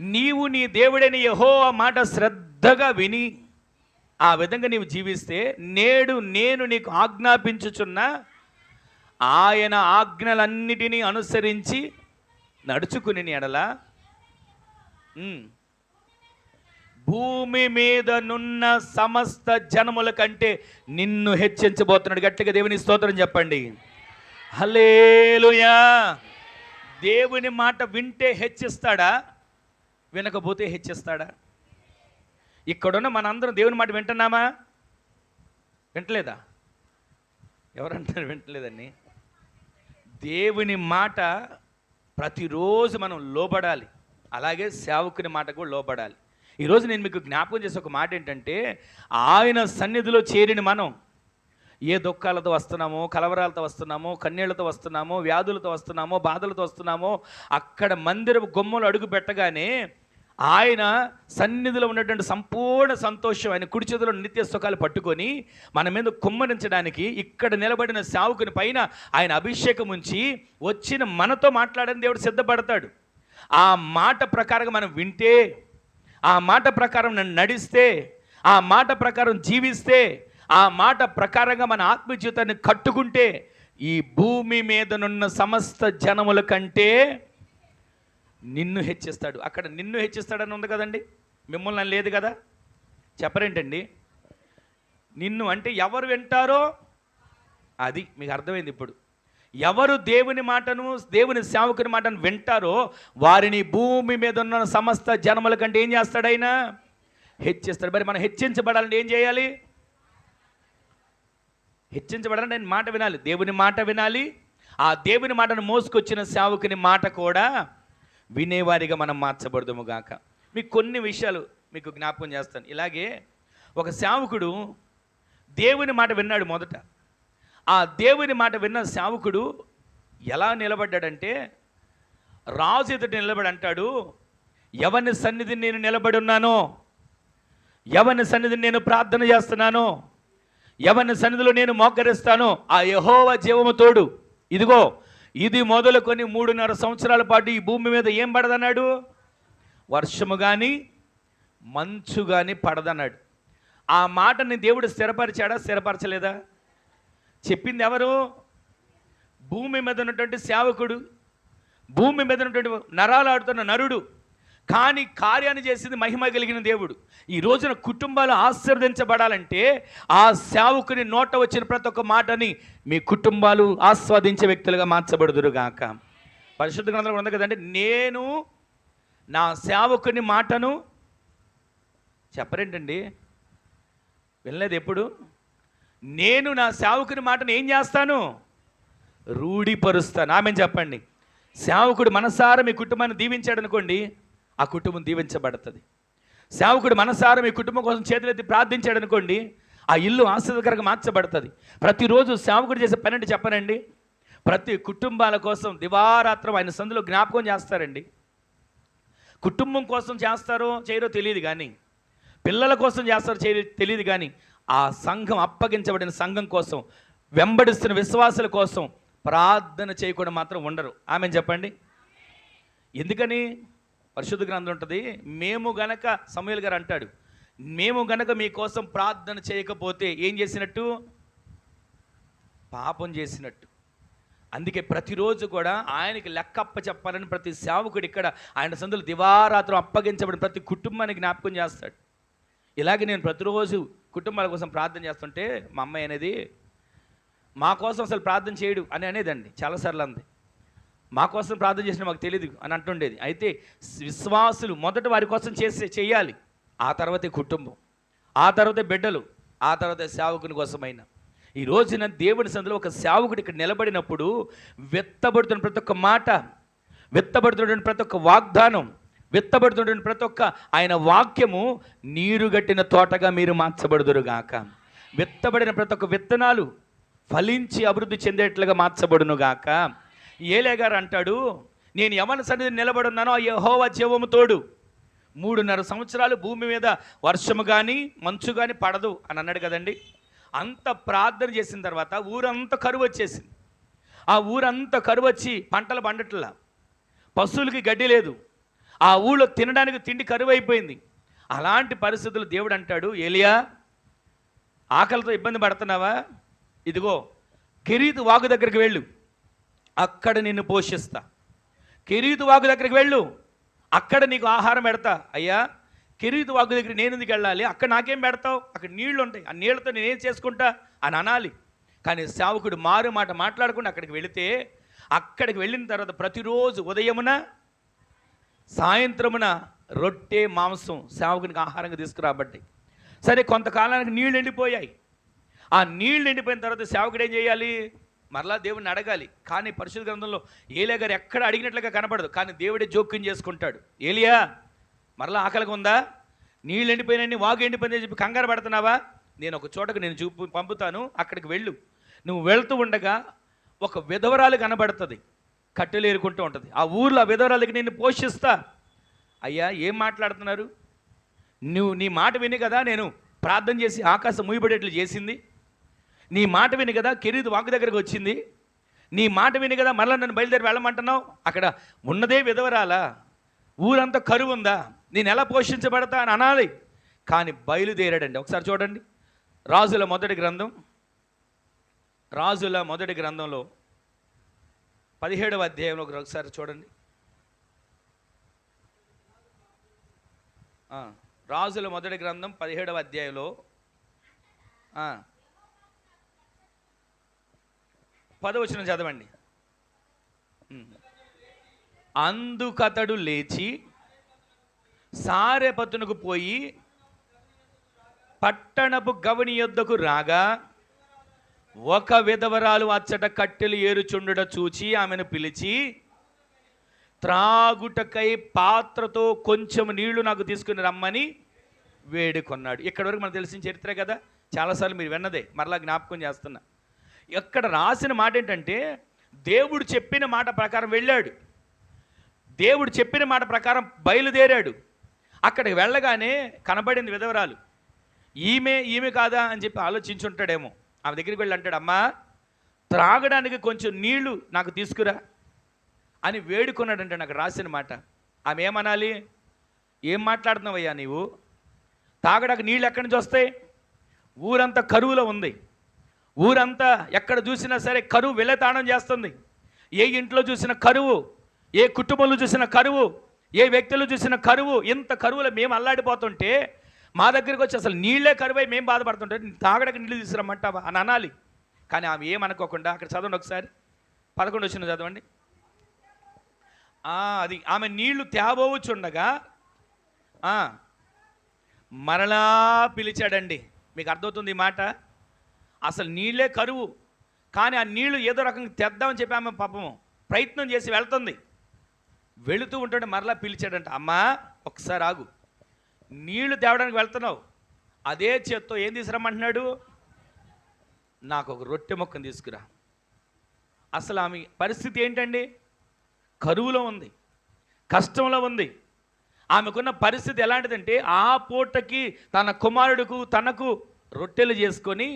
నీవు నీ దేవుడైన యెహోవా మాట శ్రద్ధగా విని ఆ విధంగా నీవు జీవిస్తే, నేడు నేను నీకు ఆజ్ఞాపించుచున్న ఆయన ఆజ్ఞలన్నిటినీ అనుసరించి నడుచుకుని ఎడల భూమి మీద నున్న సమస్త జనముల కంటే నిన్ను హెచ్చించబోతున్నాడు. గట్టిగా దేవుని స్తోత్రం చెప్పండి. హల్లెలూయా. దేవుని మాట వింటే హెచ్చిస్తాడా? వినకపోతే హెచ్చిస్తాడా? ఇక్కడున్న మనందరం దేవుని మాట వింటున్నామా? వింటలేదా? ఎవరంటారు వింటలేదని? దేవుని మాట ప్రతిరోజు మనం లోబడాలి. అలాగే సేవకుని మాట కూడా లోబడాలి. ఈరోజు నేను మీకు జ్ఞాపకం చేసే ఒక మాట ఏంటంటే, ఆయన సన్నిధిలో చేరిన మనం ఏ దుఃఖాలతో వస్తున్నామో, కలవరాలతో వస్తున్నామో, కన్నీళ్లతో వస్తున్నామో, వ్యాధులతో వస్తున్నామో, బాధలతో వస్తున్నామో, అక్కడ మందిరపు గుమ్మలు అడుగు పెట్టగానే ఆయన సన్నిధిలో ఉన్నటువంటి సంపూర్ణ సంతోషం, ఆయన కుడి చేతిలో నిత్య సుఖాలు పట్టుకొని మన మీద కుమ్మరించడానికి ఇక్కడ నిలబడిన సేవకుని పైన ఆయన అభిషేకం ఉంచి వచ్చిన మనతో మాట్లాడని దేవుడు సిద్ధపడతాడు. ఆ మాట ప్రకారంగా మనం వింటే, ఆ మాట ప్రకారం నడిస్తే, ఆ మాట ప్రకారం జీవిస్తే, ఆ మాట ప్రకారంగా మన ఆత్మ జీవితాన్ని కట్టుకుంటే ఈ భూమి మీదనున్న సమస్త జనముల కంటే నిన్ను హెచ్చిస్తాడు. అక్కడ నిన్ను హెచ్చిస్తాడని ఉంది కదండి, మిమ్మల్ని లేదు కదా. చెప్పరేంటండి? నిన్ను అంటే ఎవరు వింటారో అది మీకు అర్థమైంది. ఇప్పుడు ఎవరు దేవుని మాటను, దేవుని సేవకుని మాటను వింటారో వారిని భూమి మీద ఉన్న సమస్త జనముల కంటే ఏం చేస్తాడు? ఆయన హెచ్చిస్తాడు. మరి మనం హెచ్చించబడాలంటే ఏం చేయాలి? హెచ్చించబడాలంటే ఆయన మాట వినాలి, దేవుని మాట వినాలి. ఆ దేవుని మాటను మోసుకొచ్చిన సేవకుని మాట కూడా వినేవారిగా మనం మార్చబడదుము గాక. మీకు కొన్ని విషయాలు మీకు జ్ఞాపకం చేస్తాను. ఇలాగే ఒక సేవకుడు దేవుని మాట విన్నాడు మొదట. ఆ దేవుని మాట విన్న సేవకుడు ఎలా నిలబడ్డాడంటే, రాజు ఎదుట నిలబడి అంటాడు, ఎవరి సన్నిధిని నేను నిలబడి ఉన్నానో, ఎవరి సన్నిధిని నేను ప్రార్థన చేస్తున్నానో, ఎవరి సన్నిధిలో నేను మోకరిస్తానో ఆ యెహోవా జీవము తోడు, ఇదిగో ఇది మొదలుకొని 3.5 సంవత్సరాల పాటు ఈ భూమి మీద ఏం పడదన్నాడు, వర్షము కానీ మంచు కానీ పడదన్నాడు. ఆ మాటని దేవుడు స్థిరపరిచాడా, స్థిరపరచలేదా? చెప్పింది ఎవరు? భూమి మీద ఉన్నటువంటి సేవకుడు, భూమి మీద ఉన్నటువంటి నరాలు ఆడుతున్న నరుడు. కానీ కార్యాన్ని చేసింది మహిమ కలిగిన దేవుడు. ఈ రోజున కుటుంబాలు ఆశీర్వదించబడాలంటే ఆ సేవకుని నోట వచ్చిన ప్రతి ఒక్క మాటని మీ కుటుంబాలు ఆస్వాదించే వ్యక్తులుగా మార్చబడుదురుగాక. పరిశుద్ధ గ్రంథంలో ఉంది కదండి, నేను నా సేవకుని మాటను చెప్పరేంటండి, వినలేదు ఎప్పుడు? నేను నా సేవకుని మాటను ఏం చేస్తాను? రూఢిపరుస్తాను. ఆమె చెప్పండి. సేవకుడు మనసారా మీ కుటుంబాన్ని దీవించాడు అనుకోండి, ఆ కుటుంబం దీవించబడుతుంది. సేవకుడు మనసారా మీ కుటుంబం కోసం చేతులెత్తి ప్రార్థించాడు అనుకోండి, ఆ ఇల్లు ఆశీర్వాదకరంగా మార్చబడుతుంది. ప్రతిరోజు సేవకుడు చేసే పని అంటే చెప్పనండి, ప్రతి కుటుంబాల కోసం దివారాత్రం ఆయన సందులో జ్ఞాపకం చేస్తారండి. కుటుంబం కోసం చేస్తారో చేయరో తెలియదు కానీ, పిల్లల కోసం చేస్తారో తెలియదు కానీ, ఆ సంఘం అప్పగించబడిన సంఘం కోసం, వెంబడిస్తున్న విశ్వాసుల కోసం ప్రార్థన చేయకుండా మాత్రం ఉండరు. ఆమె చెప్పండి. ఎందుకని? పరిశుద్ధ గ్రంథం ఉంటుంది, మేము గనక, సమూయేలు గారు అంటాడు, మేము గనక మీకోసం ప్రార్థన చేయకపోతే ఏం చేసినట్టు? పాపం చేసినట్టు. అందుకే ప్రతిరోజు కూడా ఆయనకి లెక్కప్ప చెప్పాలని ప్రతి సేవకుడు ఇక్కడ ఆయన సందులు దివారాత్రం అప్పగించబడిన ప్రతి కుటుంబానికి జ్ఞాపకం చేస్తాడు. ఇలాగే నేను ప్రతిరోజు కుటుంబాల కోసం ప్రార్థన చేస్తుంటే మా అమ్మాయి అనేది, మా కోసం అసలు ప్రార్థన చేయడు అని అనేదండి. చాలాసార్లు అంది, మా కోసం ప్రార్థన చేసిన మాకు తెలియదు అని అంటుండేది. అయితే విశ్వాసులు మొదట వారి కోసం చేయాలి, ఆ తర్వాతే కుటుంబం, ఆ తర్వాతే బిడ్డలు, ఆ తర్వాతే సేవకుని కోసమైనా. ఈ రోజున దేవుని సందులో ఒక సేవకుడు ఇక్కడ నిలబడినప్పుడు వెత్తబడుతున్న ప్రతి ఒక్క మాట, వెత్తబడుతున్న ప్రతి ఒక్క వాగ్దానం, వెత్తబడుతున్న ప్రతి ఒక్క ఆయన వాక్యము నీరుగట్టిన తోటగా మీరు మార్చబడుదురుగాక. వెత్తబడిన ప్రతి ఒక్క విత్తనాలు ఫలించి అభివృద్ధి చెందేట్లుగా మార్చబడునుగాక. ఏలే గారు అంటాడు, నేను ఎవరి సన్నిధిని నిలబడున్నానో ఆ యెహోవా జీవము తోడు, 3.5 సంవత్సరాలు భూమి మీద వర్షము కానీ మంచు కానీ పడదు అని అన్నాడు కదండి. అంత ప్రార్థన చేసిన తర్వాత ఊరంతా కరువు వచ్చేసింది. ఆ ఊరంతా కరువు వచ్చి పంటలు పండట్లా, పశువులకి గడ్డి లేదు, ఆ ఊళ్ళో తినడానికి తిండి కరువు అయిపోయింది. అలాంటి పరిస్థితులు దేవుడు అంటాడు, ఏలియా ఆకలితో ఇబ్బంది పడుతున్నావా, ఇదిగో కెరీతు వాగు దగ్గరికి వెళ్ళు, అక్కడ నిన్ను పోషిస్తా. కెరీతు వాగు దగ్గరికి వెళ్ళు, అక్కడ నీకు ఆహారం పెడతా. అయ్యా కెరీతు వాగు దగ్గర నేను ఎందుకు వెళ్ళాలి, అక్కడ నాకేం పెడతావు, అక్కడ నీళ్లు ఉంటాయి, ఆ నీళ్లతో నేనేం చేసుకుంటా అని అనాలి. కానీ సేవకుడు మారు మాట మాట్లాడకుండా అక్కడికి వెళితే, అక్కడికి వెళ్ళిన తర్వాత ప్రతిరోజు ఉదయమున సాయంత్రమున రొట్టె మాంసం సేవకునికి ఆహారంగా తీసుకురాబట్టి, సరే కొంతకాలానికి నీళ్ళు ఎండిపోయాయి. ఆ నీళ్ళు ఎండిపోయిన తర్వాత సేవకుడు ఏం చేయాలి, మరలా దేవుడిని అడగాలి. కానీ పరిశుద్ధ గ్రంథంలో ఏలియా గారు ఎక్కడ అడిగినట్లుగా కనపడదు, కానీ దేవుడే జోక్యం చేసుకుంటాడు. ఏలియా మరలా ఆకలిగా ఉందా, నీళ్ళు ఎండిపోయినాయని, వాగు ఎండిపోయిందని చెప్పి కంగారు పడుతున్నావా, నేను ఒక చోటకు నేను పంపుతాను, అక్కడికి వెళ్ళు. నువ్వు వెళ్తూ ఉండగా ఒక విధవరాలు కనబడుతుంది, కట్టెలు ఏరుకుంటూ ఉంటుంది. ఆ ఊర్లో ఆ విధవరాలకి నేను పోషిస్తా. అయ్యా ఏం మాట్లాడుతున్నారు, నువ్వు నీ మాట విని కదా నేను ప్రార్థన చేసి ఆకాశం మూయబడేట్లు చేసింది, నీ మాట విని కదా కెరీతు వాగు దగ్గరకు వచ్చింది, నీ మాట విని కదా మరలా నన్ను బయలుదేరి వెళ్ళమంటున్నావు, అక్కడ ఉన్నదే విధవరాలా, ఊరంతా కరువు ఉందా, నేను ఎలా పోషించబడతా అని అనాలి. కానీ బయలుదేరాడండి. ఒకసారి చూడండి, రాజుల మొదటి గ్రంథంలో 17వ అధ్యాయంలో ఒకసారి చూడండి. రాజుల మొదటి గ్రంథం 17వ అధ్యాయంలో 10వ వచనం చదవండి. అందుకతడు లేచి సారెపతునకు పోయి పట్టణపు గవని యొద్దకు రాగా ఒక విధవరాలు అచ్చట కట్టెలు ఏరుచుండుట చూచి ఆమెను పిలిచి, త్రాగుటకై పాత్రతో కొంచెం నీళ్లు నాకు తీసుకుని రమ్మని వేడుకొన్నాడు. ఇక్కడ వరకు మనకు తెలిసిన చరిత్రే కదా, చాలాసార్లు మీరు విన్నదే, మరలా జ్ఞాపకం చేస్తున్నా. ఇక్కడ రాసిన మాట ఏంటంటే, దేవుడు చెప్పిన మాట ప్రకారం వెళ్ళాడు, దేవుడు చెప్పిన మాట ప్రకారం బయలుదేరాడు. అక్కడికి వెళ్ళగానే కనబడింది విధవరాలు. ఈమె కాదా అని చెప్పి ఆలోచించుంటాడేమో. ఆమె దగ్గరికి వెళ్ళి అంటాడు, అమ్మా త్రాగడానికి కొంచెం నీళ్లు నాకు తీసుకురా అని వేడుకున్నాడంటే నాకు రాసిన మాట. ఆమె ఏమనాలి? ఏం మాట్లాడుతున్నావయ్యా నీవు? తాగడానికి నీళ్ళు ఎక్కడి నుంచి వస్తాయి? ఊరంతా కరువులో ఉంది, ఊరంతా ఎక్కడ చూసినా సరే కరువు వెలతాళం చేస్తుంది. ఏ ఇంట్లో చూసిన కరువు, ఏ కుటుంబంలో చూసిన కరువు, ఏ వ్యక్తులు చూసిన కరువు. ఇంత కరువులో మేము అల్లాడిపోతుంటే మా దగ్గరికి వచ్చి అసలు నీళ్ళే కరువై మేము బాధపడుతుంటే తాగడానికి నీళ్ళు తీసుకురమ్మంటావా అని అనాలి. కానీ ఆమె ఏమనుకోకుండా, అక్కడ చదవండి ఒకసారి, 11 వచ్చిన చదవండి. అది ఆమె నీళ్లు తేబోచుండగా మరలా పిలిచాడండి. మీకు అర్థమవుతుంది ఈ మాట? అసలు నీళ్ళే కరువు, కానీ ఆ నీళ్లు ఏదో రకంగా తెద్దామని చెప్పి ఆమె పాపము ప్రయత్నం చేసి వెళ్తుంది. వెళుతూ ఉంటుంటే మరలా పిలిచాడంట, అమ్మా ఒకసారి ఆగు, నీళ్లు తేవడానికి వెళ్తున్నావు, అదే చేత్తో ఏం తీసుకురమ్మంటున్నాడు? నాకు ఒక రొట్టె ముక్కను తీసుకురా. అసలు ఆమె పరిస్థితి ఏంటండి? కరువులో ఉంది, కష్టంలో ఉంది. ఆమెకున్న పరిస్థితి ఎలాంటిదంటే, ఆ పూటకి తన కుమారుడుకు తనకు రొట్టెలు చేసుకొని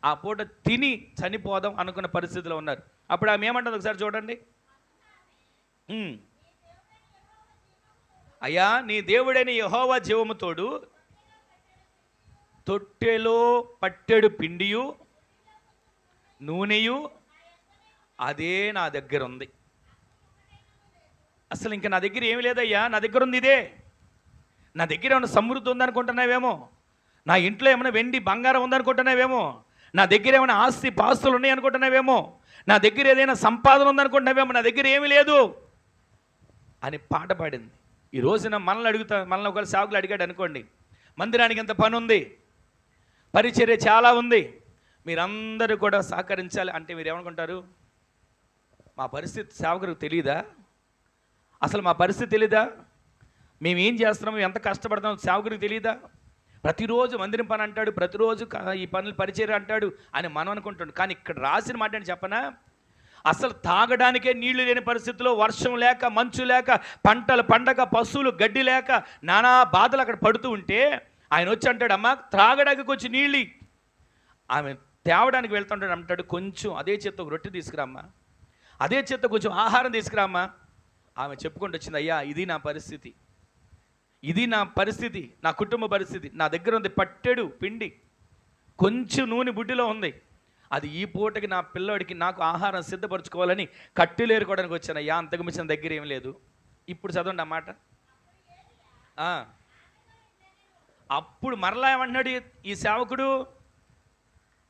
ఆ పూట తిని చనిపోదాం అనుకున్న పరిస్థితిలో ఉన్నారు. అప్పుడు ఆమె ఏమంటుంది ఒకసారి చూడండి. అయ్యా నీ దేవుడైన యెహోవా జీవము తోడు, తొట్టెలో పట్టెడు పిండియు నూనెయు అదే నా దగ్గర ఉంది. అసలు ఇంకా నా దగ్గర ఏమి లేదయ్యా, నా దగ్గర ఉంది ఇదే. నా దగ్గర ఏమైనా సమృద్ధి ఉందనుకుంటున్నావేమో, నా ఇంట్లో ఏమైనా వెండి బంగారం ఉందనుకుంటున్నావేమో, నా దగ్గర ఏమైనా ఆస్తి పాస్తులు ఉన్నాయి అనుకుంటున్నావేమో, నా దగ్గర ఏదైనా సంపాదన ఉందనుకుంటున్నావేమో, నా దగ్గర ఏమీ లేదు అని పాట పాడింది. ఈ రోజున మనల్ని ఒకవేళ సేవకులు అడిగాడు అనుకోండి, మందిరానికి ఎంత పని ఉంది, పరిచర్య చాలా ఉంది, మీరందరూ కూడా సహకరించాలి అంటే మీరు ఏమనుకుంటారు? మా పరిస్థితి సేవకులకు తెలియదా? అసలు మా పరిస్థితి తెలీదా? మేము ఏం చేస్తున్నాము, ఎంత కష్టపడుతున్నాం సేవకుడికి తెలియదా? ప్రతిరోజు మందిరం పని అంటాడు, ప్రతిరోజు ఈ పనులు పరిచర్య అంటాడు అని మనం అనుకుంటాడు. కానీ ఇక్కడ రాసిన మాట అని చెప్పనా, అసలు తాగడానికే నీళ్లు లేని పరిస్థితుల్లో, వర్షం లేక మంచు లేక పంటలు పండగ పశువులు గడ్డి లేక నానా బాధలు అక్కడ పడుతూ ఉంటే ఆయన వచ్చి అంటాడు, అమ్మ త్రాగడానికి కొంచెం నీళ్ళు. ఆమె తేవడానికి వెళ్తుంటాడు, అంటాడు కొంచెం అదే చేత్తో ఒక రొట్టె తీసుకురామ్మా, అదే చేత్తో కొంచెం ఆహారం తీసుకురామ్మా. ఆమె చెప్పుకుంటూ వచ్చింది, అయ్యా ఇది నా పరిస్థితి, ఇది నా పరిస్థితి, నా కుటుంబ పరిస్థితి. నా దగ్గర ఉంది పట్టెడు పిండి, కొంచెం నూనె బుడ్డిలో ఉంది, అది ఈ పూటకి నా పిల్లోడికి నాకు ఆహారం సిద్ధపరచుకోవాలని కట్టెలు ఏరుకోవడానికి వచ్చాను అయ్యా, అంతకు మించిన దగ్గర ఏం లేదు. ఇప్పుడు చదవండి అన్నమాట. అప్పుడు మరలా ఏమంటున్నాడు ఈ సేవకుడు?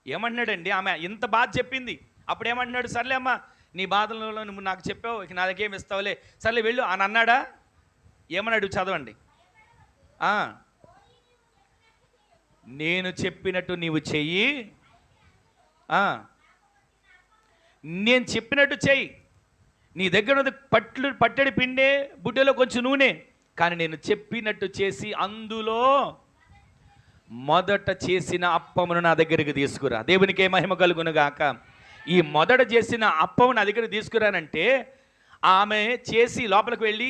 ఏమంటున్నాడండి, ఆమె ఇంత బాధ చెప్పింది, అప్పుడు ఏమంటున్నాడు? సర్లే అమ్మా నీ బాధలలో నువ్వు నాకు చెప్పావు, ఇక నా దగ్గర ఏమి ఇస్తావులే, సర్లే వెళ్ళు అని అన్నాడా? ఏమన్నాడు చదవండి. నేను చెప్పినట్టు నీవు చెయ్యి, నేను చెప్పినట్టు చెయ్యి, నీ దగ్గర పట్టెడి పిండే బుడ్డలో కొంచెం నూనె, కానీ నేను చెప్పినట్టు చేసి అందులో మొదట చేసిన అప్పమును నా దగ్గరికి తీసుకురా. దేవునికే మహిమ కలుగును గాక. ఈ మొదట చేసిన అప్పము నా దగ్గర తీసుకురానంటే ఆమె చేసి లోపలికి వెళ్ళి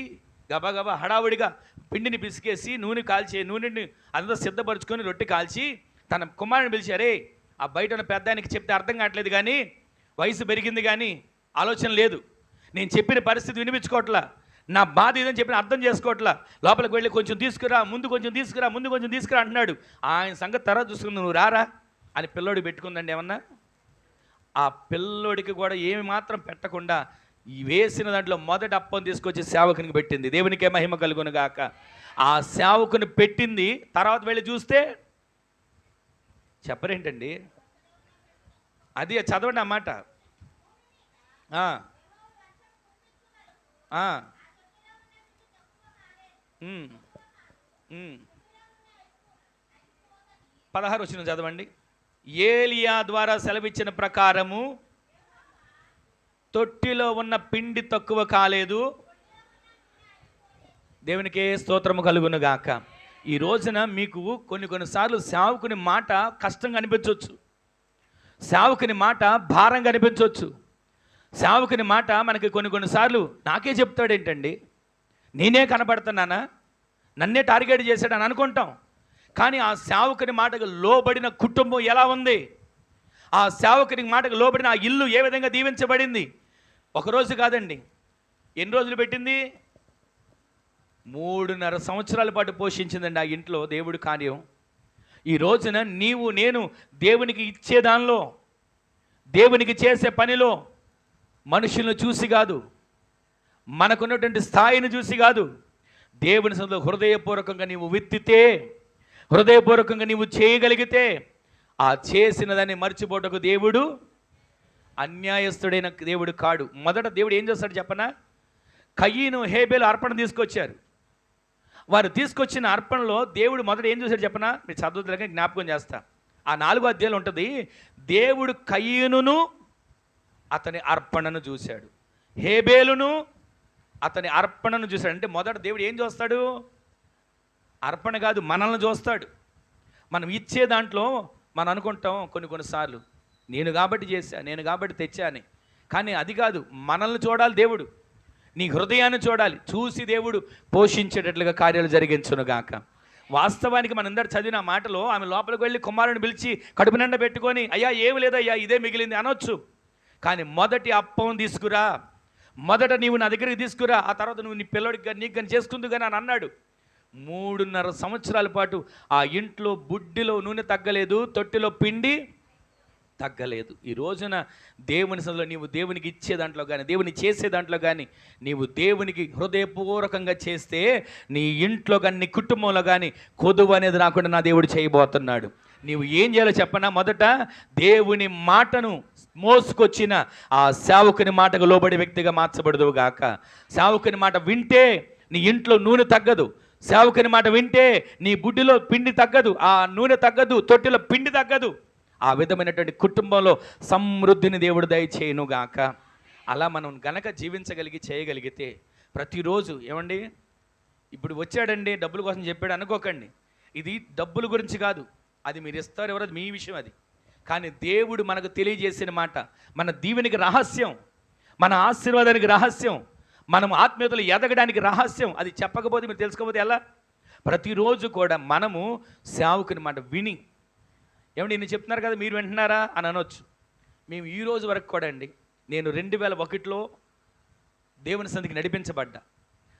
గబగబా హడావుడిగా పిండిని పిసికేసి నూనెని అంతా సిద్ధపరచుకొని రొట్టె కాల్చి తన కుమారుని పిలిచారే. ఆ బయట ఉన్న పెద్దానికి చెప్తే అర్థం కావట్లేదు, కానీ వయసు పెరిగింది కానీ ఆలోచన లేదు, నేను చెప్పిన పరిస్థితి వినిపించుకోవట్లా, నా బాధ ఇదని చెప్పిన అర్థం చేసుకోవట్లా, లోపలికి వెళ్ళి కొంచెం తీసుకురా, ముందు కొంచెం తీసుకురా అంటున్నాడు. ఆయన సంగతి తర్వాత చూసుకుంది, నువ్వు రారా అని పిల్లోడికి పెట్టుకుందండి. ఏమన్నా ఆ పిల్లోడికి కూడా ఏమి మాత్రం పెట్టకుండా ఈ వేసిన దాంట్లో మొదటి అప్పం తీసుకొచ్చి సేవకునికి పెట్టింది. దేవునికే మహిమ కలుగును గాక. ఆ సేవకుని పెట్టింది, తర్వాత వెళ్ళి చూస్తే చెప్పరేంటండి, అది చదవండి అన్నమాట. పదహారు వచ్చిన చదవండి. ఏలియా ద్వారా సెలవిచ్చిన ప్రకారము తొట్టిలో ఉన్న పిండి తక్కువ కాలేదు. దేవునికే స్తోత్రము కలుగును గాక. ఈ రోజున మీకు కొన్నిసార్లు సేవకుని మాట కష్టంగా అనిపించవచ్చు, సేవకుని మాట భారంగా అనిపించవచ్చు, సేవకుని మాట మనకి కొన్నిసార్లు నాకే చెప్తాడేంటండి, నేనే కనబడుతున్నానా, నన్నే టార్గెట్ చేశాడని అనుకుంటాం. కానీ ఆ సేవకుని మాటకు లోబడిన కుటుంబం ఎలా ఉంది, ఆ సేవకుని మాటకు లోబడిన ఆ ఇల్లు ఏ విధంగా దీవించబడింది. ఒకరోజు కాదండి, ఎన్ని రోజులు పెట్టింది? 3.5 సంవత్సరాల పాటు పోషించిందండి ఆ ఇంట్లో దేవుడి కార్యం. ఈ రోజున నీవు నేను దేవునికి ఇచ్చేదానిలో, దేవునికి చేసే పనిలో మనుషులను చూసి కాదు, మనకున్నటువంటి స్థాయిని చూసి కాదు, దేవుని సన్నిధిలో హృదయపూర్వకంగా నీవు విత్తితే, హృదయపూర్వకంగా నీవు చేయగలిగితే, ఆ చేసిన దాన్ని మర్చిపోటకు దేవుడు అన్యాయస్తుడైన దేవుడు కాడు. మొదట దేవుడు ఏం చేస్తాడు చెప్పనా? కయీను హేబేలు అర్పణ తీసుకొచ్చారు. వారు తీసుకొచ్చిన అర్పణలో దేవుడు మొదట ఏం చూశాడు చెప్పనా? మీరు చదువుతులకే జ్ఞాపకం చేస్తా. ఆ 4వ అధ్యాయంలో ఉంటుంది, దేవుడు కయీనును అతని అర్పణను చూశాడు, హేబేలును అతని అర్పణను చూశాడు. అంటే మొదట దేవుడు ఏం చూస్తాడు? అర్పణ కాదు, మనల్ని చూస్తాడు. మనం ఇచ్చే దాంట్లో మనం అనుకుంటాం కొన్నిసార్లు నేను కాబట్టి చేశా, నేను కాబట్టి తెచ్చా అని. కానీ అది కాదు, మనల్ని చూడాలి దేవుడు, నీ హృదయాన్ని చూడాలి. చూసి దేవుడు పోషించేటట్లుగా కార్యాలు జరిగించునుగాక. వాస్తవానికి మనందరూ చదివిన మాటలో ఆమె లోపలికి వెళ్ళి కుమారుని పిలిచి కడుపు నిండా పెట్టుకొని, అయ్యా ఏమి లేదయ్యా ఇదే మిగిలింది అనొచ్చు. కానీ మొదటి అప్పం తీసుకురా, మొదట నీవు నా దగ్గరికి తీసుకురా, ఆ తర్వాత నువ్వు నీ పిల్లడికి నీకు కానీ చేసుకుందు కానీ అని అన్నాడు. 3.5 సంవత్సరాల పాటు ఆ ఇంట్లో బుడ్డిలో నూనె తగ్గలేదు, తొట్టిలో పిండి తగ్గలేదు. ఈ రోజున దేవుని సన్నిధిలో నీవు దేవునికి ఇచ్చే దాంట్లో కానీ, దేవుని చేసే దాంట్లో కానీ నీవు దేవునికి హృదయపూర్వకంగా చేస్తే నీ ఇంట్లో కానీ నీ కుటుంబంలో కానీ కొదువు అనేది రాకుండా నా దేవుడు చేయబోతున్నాడు. నీవు ఏం చేయాలో చెప్పనా? మొదట దేవుని మాటను మోసుకొచ్చిన ఆ సేవకుని మాటకు లోబడి వ్యక్తిగా మార్చబడదువు గాక. సేవకుని మాట వింటే నీ ఇంట్లో నూనె తగ్గదు, సేవకుని మాట వింటే నీ బుడ్డిలో పిండి తగ్గదు, ఆ నూనె తగ్గదు, తొట్టిలో పిండి తగ్గదు. ఆ విధమైనటువంటి కుటుంబంలో సమృద్ధిని దేవుడు దయచేయునుగాక. అలా మనం గనక జీవించగలిగి చేయగలిగితే ప్రతిరోజు ఏమండి, ఇప్పుడు వచ్చాడండి డబ్బుల కోసం చెప్పాడు అనుకోకండి, ఇది డబ్బుల గురించి కాదు, అది మీరు ఇస్తారు ఎవరో మీ విషయం అది. కానీ దేవుడు మనకు తెలియజేసిన మాట మన దీవెనికి రహస్యం, మన ఆశీర్వాదానికి రహస్యం, మనం ఆత్మీయతలు ఎదగడానికి రహస్యం. అది చెప్పకపోతే మీరు తెలుసుకోకపోతే ఎలా? ప్రతిరోజు కూడా మనము సేవకుని మాట విని, ఏమండి నేను చెప్తున్నారు కదా మీరు వింటున్నారా అని అనొచ్చు. మేము ఈ రోజు వరకు కూడా అండి, నేను 2001లో దేవుని సన్నిధికి నడిపించబడ్డా.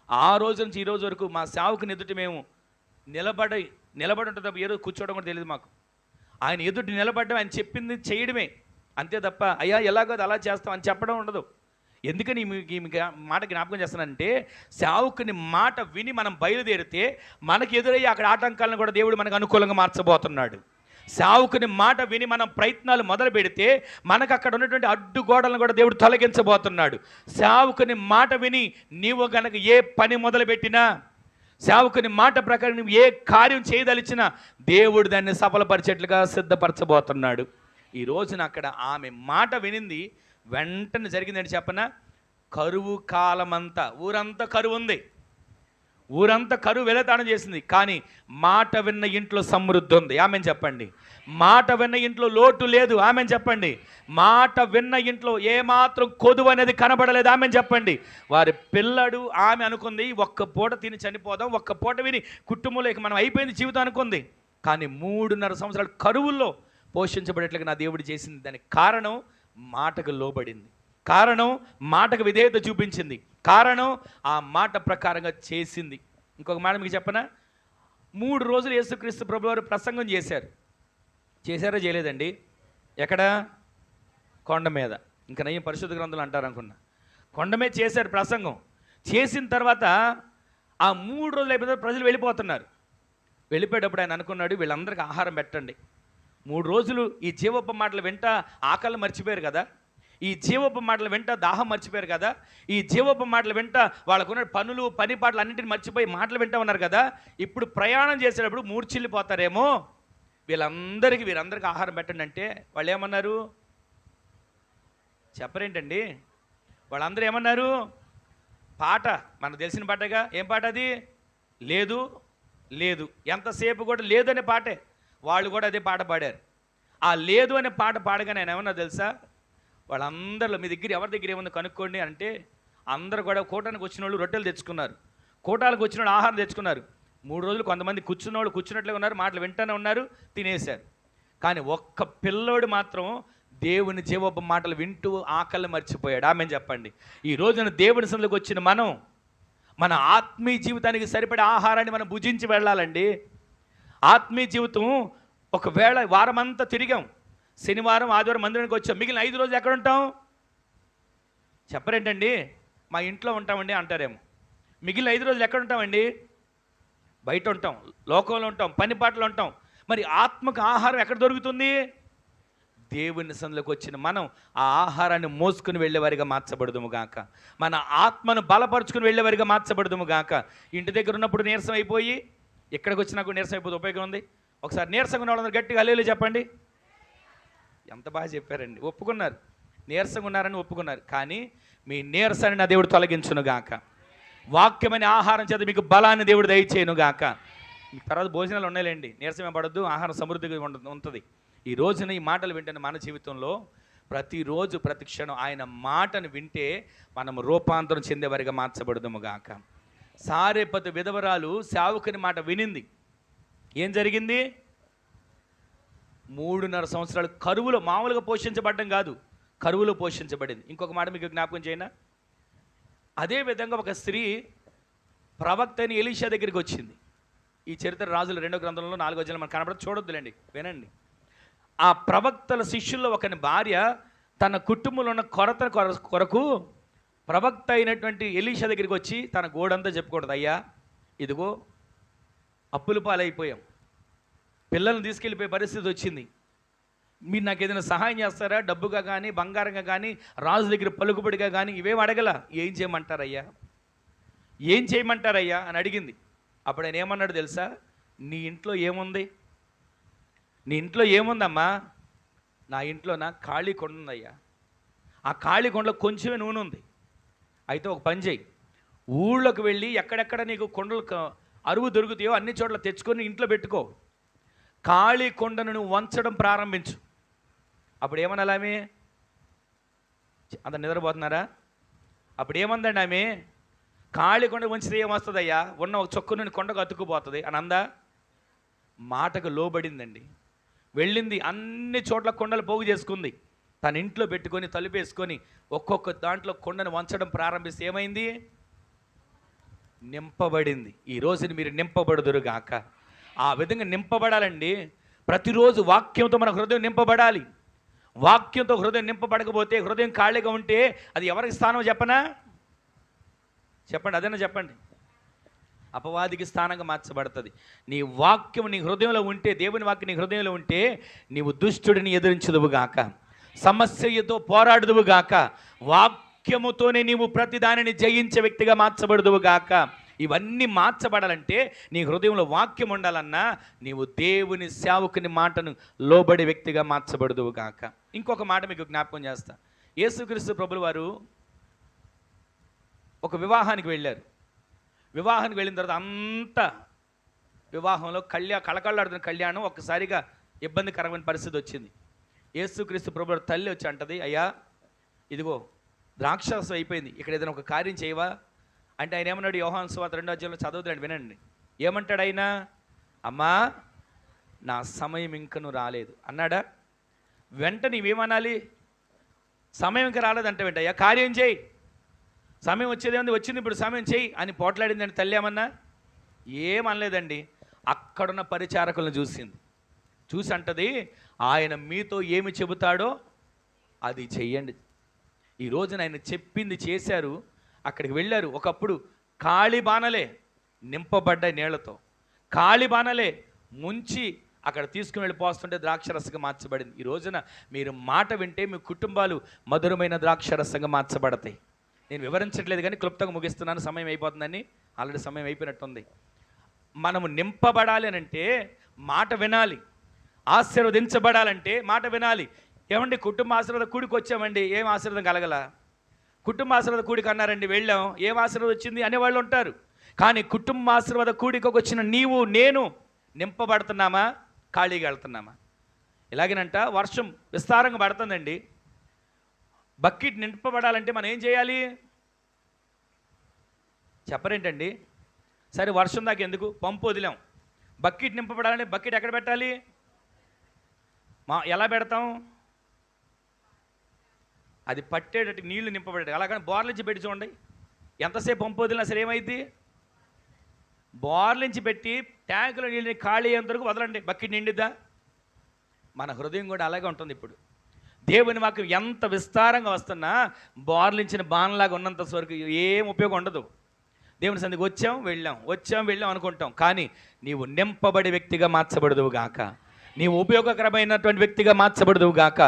ఆ రోజు నుంచి ఈ రోజు వరకు మా సేవకుని ఎదుటి మేము నిలబడి ఉంటుంది తప్ప, ఏ రోజు కూర్చోవడం కూడా తెలియదు మాకు. ఆయన ఎదుటి నిలబడ్డం, ఆయన చెప్పింది చేయడమే అంతే తప్ప, అయ్యా ఎలాగో అలా చేస్తాం అని చెప్పడం ఉండదు. ఎందుకని మీకు మాట జ్ఞాపకం చేస్తానంటే, సేవకుని మాట విని మనం బయలుదేరితే మనకు ఎదురయ్యి అక్కడ ఆటంకాలను కూడా దేవుడు మనకు అనుకూలంగా మార్చబోతున్నాడు. సేవకుని మాట విని మనం ప్రయత్నాలు మొదలు పెడితే మనకు అక్కడ ఉన్నటువంటి అడ్డుగోడలను కూడా దేవుడు తొలగించబోతున్నాడు. సేవకుని మాట విని నీవు కనుక ఏ పని మొదలుపెట్టినా, సేవకుని మాట ప్రకారం నువ్వు ఏ కార్యం చేయదలిచినా దేవుడు దాన్ని సఫలపరిచేట్లుగా సిద్ధపరచబోతున్నాడు. ఈ రోజున అక్కడ ఆమె మాట వినింది, వెంటనే జరిగిందంటే చెప్పనా? కరువు కాలమంతా ఊరంతా కరువు ఉంది, ఊరంతా కరువు వెలతాడం చేసింది. కానీ మాట విన్న ఇంట్లో సమృద్ధి ఉంది. ఆమెను చెప్పండి. మాట విన్న ఇంట్లో లోటు లేదు. ఆమెను చెప్పండి. మాట విన్న ఇంట్లో ఏమాత్రం కొదువు అనేది కనబడలేదు. ఆమెను చెప్పండి. వారి పిల్లడు ఆమె అనుకుంది ఒక్క పూట తిని చనిపోదాం, ఒక్క పూట విని కుటుంబంలో మనం అయిపోయింది జీవితం అనుకుంది. కానీ 3.5 సంవత్సరాలు కరువుల్లో పోషించబడేట్లుగా నా దేవుడు చేసింది. దానికి కారణం మాటకు లోబడింది, కారణం మాటకు విధేయత చూపించింది, కారణం ఆ మాట ప్రకారంగా చేసింది. ఇంకొక మాట మీకు చెప్పనా? 3 రోజులు యేసుక్రీస్తు ప్రభువు వారు ప్రసంగం చేశారో చేయలేదండి? ఎక్కడ? కొండ మీద. ఇంకా నయ్యం పరిశుద్ధ గ్రంథాలు అంటారు అనుకున్నా. కొండ మీద చేశారు ప్రసంగం. చేసిన తర్వాత ఆ 3 రోజులు అయిపోయిన ప్రజలు వెళ్ళిపోతున్నారు. వెళ్ళిపోయేటప్పుడు ఆయన అనుకున్నాడు, వీళ్ళందరికీ ఆహారం పెట్టండి. 3 రోజులు ఈ జీవపు మాటలు వెంట ఆకలి మర్చిపోయారు కదా, ఈ జీవపు మాటలు వెంట దాహం మర్చిపోయారు కదా, ఈ జీవపు మాటలు వెంట వాళ్ళకున్న పనులు పని పాటలు అన్నింటిని మర్చిపోయి మాటలు వింటూ ఉన్నారు కదా. ఇప్పుడు ప్రయాణం చేసేటప్పుడు మూర్చిల్లిపోతారేమో, వీరందరికీ ఆహారం పెట్టండి అంటే వాళ్ళు ఏమన్నారు? చెప్పరేంటండి? వాళ్ళందరూ ఏమన్నారు? పాట మనకు తెలిసిన పాటగా. ఏం పాట అది? లేదు లేదు. ఎంతసేపు కూడా లేదు అనే పాటే. వాళ్ళు కూడా అదే పాట పాడారు. ఆ లేదు అనే పాట పాడగానే ఆయన ఏమన్నా తెలుసా? వాళ్ళందరిలో మీ దగ్గర ఎవరి దగ్గర ఏముందో కనుక్కోండి అంటే అందరూ కూడా కూటానికి వచ్చిన వాళ్ళు రొట్టెలు తెచ్చుకున్నారు, కూటాలకు వచ్చిన వాళ్ళు ఆహారం తెచ్చుకున్నారు. 3 రోజులు కొంతమంది కూర్చున్న వాళ్ళు కూర్చున్నట్లుగా ఉన్నారు, మాటలు వింటూనే ఉన్నారు, తినేశారు. కానీ ఒక్క పిల్లోడు మాత్రం దేవుని జీవపు మాటలు వింటూ ఆకలి మర్చిపోయాడు. ఆమెను చెప్పండి. ఈ రోజున దేవుని సన్నిధికి వచ్చిన మనం మన ఆత్మీయ జీవితానికి సరిపడే ఆహారాన్ని మనం భుజించి వెళ్ళాలండి. ఆత్మీయ జీవితం ఒకవేళ వారమంతా తిరిగాం, శనివారం ఆదివారం మందిరానికి వచ్చాం, మిగిలిన 5 రోజులు ఎక్కడ ఉంటాం? చెప్పరేంటండి? మా ఇంట్లో ఉంటామండి అంటారేమో. మిగిలిన 5 రోజులు ఎక్కడ ఉంటామండి? బయట ఉంటాం, లోకంలో ఉంటాం, పని పాటలు ఉంటాం. మరి ఆత్మకు ఆహారం ఎక్కడ దొరుకుతుంది? దేవుని సన్నిధిలోకి వచ్చిన మనం ఆ ఆహారాన్ని మోసుకుని వెళ్ళేవారిగా మార్చబడదుము గాక. మన ఆత్మను బలపరుచుకుని వెళ్ళేవారిగా మార్చబడదుము గాక. ఇంటి దగ్గర ఉన్నప్పుడు నీరసం అయిపోయి ఎక్కడికి వచ్చినా కూడా నీరసం అయిపోతే ఉపయోగం ఉంది? ఒకసారి నీరసంగా ఉన్న వాళ్ళందరూ గట్టిగా హల్లెలూయా చెప్పండి. ఎంత బాగా చెప్పారండి. ఒప్పుకున్నారు, నీరసంగా ఉన్నారని ఒప్పుకున్నారు. కానీ మీ నీరసాన్ని నా దేవుడు తొలగించును గాక. వాక్యమని ఆహారం చేత మీకు బలాన్ని దేవుడు దయచేయను గాక. తర్వాత భోజనాలు ఉన్నాయిలేండి, నీరసమే పడద్దు, ఆహారం సమృద్ధిగా ఉంటుంది. ఈ రోజున ఈ మాటలు వింటున్న మన జీవితంలో ప్రతిరోజు ప్రతి క్షణం ఆయన మాటను వింటే మనము రూపాంతరం చెందేవారిగా మార్చబడదుము గాక. సారేపతు విధవరాలు సేవకుని మాట వినింది. ఏం జరిగింది? 3.5 సంవత్సరాలు కరువులో, మామూలుగా పోషించబడడం కాదు, కరువులో పోషించబడింది. ఇంకొక మాట మీకు జ్ఞాపకం చేయనా? అదేవిధంగా ఒక స్త్రీ ప్రవక్త అయిన ఎలీషా దగ్గరికి వచ్చింది. ఈ చరిత్ర రాజుల 2వ గ్రంథంలో 4వ అధ్యాయంలో మనకు కనబడదు, చూడొద్దులేండి, వినండి. ఆ ప్రవక్తల శిష్యుల్లో ఒకని భార్య తన కుటుంబంలో ఉన్న కొరకు ప్రవక్త అయినటువంటి ఎలీషా దగ్గరికి వచ్చి తన గోడంతా చెప్పుకూడదు. అయ్యా, ఇదిగో అప్పుల పాలైపోయాం, పిల్లల్ని తీసుకెళ్ళిపోయే పరిస్థితి వచ్చింది, మీరు నాకు ఏదైనా సహాయం చేస్తారా? డబ్బుగా కానీ బంగారంగా కానీ రాజు దగ్గర పలుకుబడిగా కానీ ఇవేం అడగల. ఏం చేయమంటారయ్యా, ఏం చేయమంటారయ్యా అని అడిగింది. అప్పుడు ఆయన ఏమన్నాడు తెలుసా? నీ ఇంట్లో ఏముంది? నీ ఇంట్లో ఏముందమ్మా? నా ఇంట్లో ఖాళీ కొండ ఉందయ్యా. ఆ ఖాళీ కొండలో కొంచెమే నూనె ఉంది. అయితే ఒక పని చేయి, ఊళ్ళోకి వెళ్ళి ఎక్కడెక్కడ నీకు కొండలు అరువు దొరుకుతాయో అన్ని చోట్ల తెచ్చుకొని ఇంట్లో పెట్టుకో. ఖాళీ కొండను నువ్వు వంచడం ప్రారంభించు. అప్పుడు ఏమనాలి ఆమె? అంత నిద్రపోతున్నారా? అప్పుడు ఏమందండి ఆమె? ఖాళీ కొండ వంచితే ఏమొస్తుందయ్యా? ఉన్న ఒక చొక్కు నుండి కొండకు అతుక్కుపోతుంది అని అందా? మాటకు లోబడిందండి, వెళ్ళింది, అన్ని చోట్ల కొండలు పోగు చేసుకుంది, తన ఇంట్లో పెట్టుకొని తలుపేసుకొని ఒక్కొక్క దాంట్లో కొండను వంచడం ప్రారంభిస్తే ఏమైంది? నింపబడింది. ఈ రోజుని మీరు నింపబడుదురు గాక. ఆ విధంగా నింపబడాలండి. ప్రతిరోజు వాక్యంతో మన హృదయం నింపబడాలి. వాక్యంతో హృదయం నింపబడకపోతే, హృదయం ఖాళీగా ఉంటే అది ఎవరికి స్థానం చెప్పనా? చెప్పండి, అదేనా చెప్పండి. అపవాదికి స్థానంగా మార్చబడుతుంది. నీ వాక్యం నీ హృదయంలో ఉంటే, దేవుని వాక్యం నీ హృదయంలో ఉంటే నీవు దుష్టుడిని ఎదిరించదువు గాక, సమస్యతో పోరాడుదువు గాక, వాక్యముతోనే నీవు ప్రతి దానిని జయించే వ్యక్తిగా మార్చబడుదువు గాక. ఇవన్నీ మార్చబడాలంటే నీ హృదయంలో వాక్యం ఉండాలన్నా నీవు దేవుని సేవకుని మాటను లోబడి వ్యక్తిగా మార్చబడుదువు గాక. ఇంకొక మాట మీకు జ్ఞాపకం చేస్తా. యేసుక్రీస్తు ప్రభులు వారు ఒక వివాహానికి వెళ్ళారు. వివాహానికి వెళ్ళిన తర్వాత అంతా వివాహంలో కళకళలాడుతున్న కళ్యాణం ఒక్కసారిగా ఇబ్బందికరమైన పరిస్థితి వచ్చింది. యేసుక్రీస్తు ప్రభువు తల్లి వచ్చి అంటది, అయ్యా ఇదిగో ద్రాక్షారసం అయిపోయింది, ఇక్కడ ఏదైనా ఒక కార్యం చేయవా అంటే ఆయన ఏమన్నాడు? యోహాను సువార్త 2వ అధ్యాయంలో చదువుతాడు, వినండి. ఏమంటాడు ఆయన? అమ్మా, నా సమయం ఇంకను రాలేదు అన్నాడా? వెంట నీవేమనాలి? సమయం ఇంకా రాలేదంటే వెంటయ్యా కార్యం చేయి, సమయం వచ్చేదేముంది, వచ్చింది ఇప్పుడు సమయం చేయి అని పోట్లాడిందండి తల్లి. ఏమన్నా? ఏమనలేదండి. అక్కడున్న పరిచారకులను చూసి అంటది, ఆయన మీతో ఏమి చెబుతాడో అది చెయ్యండి. ఈ రోజున ఆయన చెప్పింది చేశారు, అక్కడికి వెళ్ళారు. ఒకప్పుడు ఖాళీ బాణలే నింపబడ్డాయి నీళ్లతో, ఖాళీ బాణలే ముంచి అక్కడ తీసుకుని వెళ్ళిపోతుంటే ద్రాక్షరసంగా మార్చబడింది. ఈ రోజున మీరు మాట వింటే మీ కుటుంబాలు మధురమైన ద్రాక్షరసంగా మార్చబడతాయి. నేను వివరించట్లేదు కానీ క్లుప్తంగా ముగిస్తున్నాను, సమయం అయిపోతుందని. ఆల్రెడీ సమయం అయిపోయినట్టుంది. మనము నింపబడాలి అని అంటే మాట వినాలి. ఆశీర్వదించబడాలంటే మాట వినాలి. ఏమండి కుటుంబ ఆశీర్వాద కూడికి వచ్చామండి, ఏం ఆశీర్వాదం కలగల. కుటుంబ ఆశీర్వాద కూడికి అన్నారండి, వెళ్ళాం, ఏం ఆశీర్వాదం వచ్చింది అనేవాళ్ళు ఉంటారు. కానీ కుటుంబ ఆశీర్వాద కూడికి వచ్చిన నీవు నేను నింపబడుతున్నామా, ఖాళీగా వెళ్తున్నామా? ఇలాగేనంట వర్షం విస్తారంగా పడుతుందండి. బకెట్ నింపబడాలంటే మనం ఏం చేయాలి చెప్పరేంటండి? సరే వర్షం దాకా ఎందుకు, పంపు వదిలాం. బకెట్ నింపబడాలంటే బకెట్ ఎక్కడ పెట్టాలి? ఎలా పెడతాం? అది పట్టేటట్టు నీళ్లు నింపబడేది. అలాగని బోర్లించి పెట్టి చూడండి, ఎంతసేపు పంపు వదిలినా సరే ఏమైంది? బోర్లించి పెట్టి ట్యాంకులో నీళ్ళని ఖాళీ అయ్యేంత వరకు వదలండి, బకెట్ నిండిద్దా? మన హృదయం కూడా అలాగే ఉంటుంది. ఇప్పుడు దేవుని వాక్యం ఎంత విస్తారంగా వస్తున్నా బోర్లించిన బాణలాగా ఉన్నంత వరకు ఏం ఉపయోగం ఉండదు. దేవుని సన్నిధికి వచ్చాం వెళ్ళాం అనుకుంటాం, కానీ నీవు నింపబడే వ్యక్తిగా మార్చబడదువు గాక, నీవు ఉపయోగకరమైనటువంటి వ్యక్తిగా మార్చబడదువు గాక.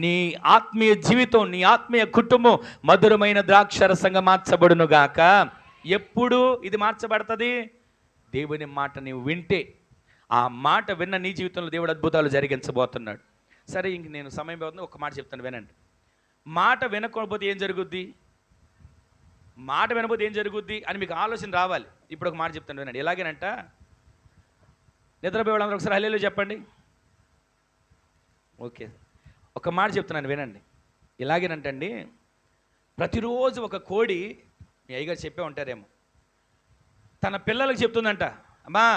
నీ ఆత్మీయ జీవితం, నీ ఆత్మీయ కుటుంబం మధురమైన ద్రాక్షరసంగా మార్చబడును గాక. ఎప్పుడు ఇది మార్చబడుతుంది? దేవుని మాట నీవు వింటే, ఆ మాట విన్న నీ జీవితంలో దేవుడు అద్భుతాలు జరిగించబోతున్నాడు. సరే, ఇంక నేను సమయం పోతుంది, ఒక మాట చెప్తాను వినండి. మాట వినకపోతే ఏం జరుగుద్ది, మాట వినకపోతే ఏం జరుగుద్ది అని మీకు ఆలోచన రావాలి. ఇప్పుడు ఒక మాట చెప్తాను వినండి. ఎలాగేనంట, నిద్రపోయే వాళ్ళందరూ ఒకసారి హల్లెలూయా చెప్పండి. ఓకే, ఒక మాట చెప్తున్నాను వినండి. ఇలాగేనంటండి, ప్రతిరోజు ఒక కోడి, మీ అయ్యగారు చెప్పే ఉంటారేమో, తన పిల్లలకు చెప్తుందంట, అమ్మా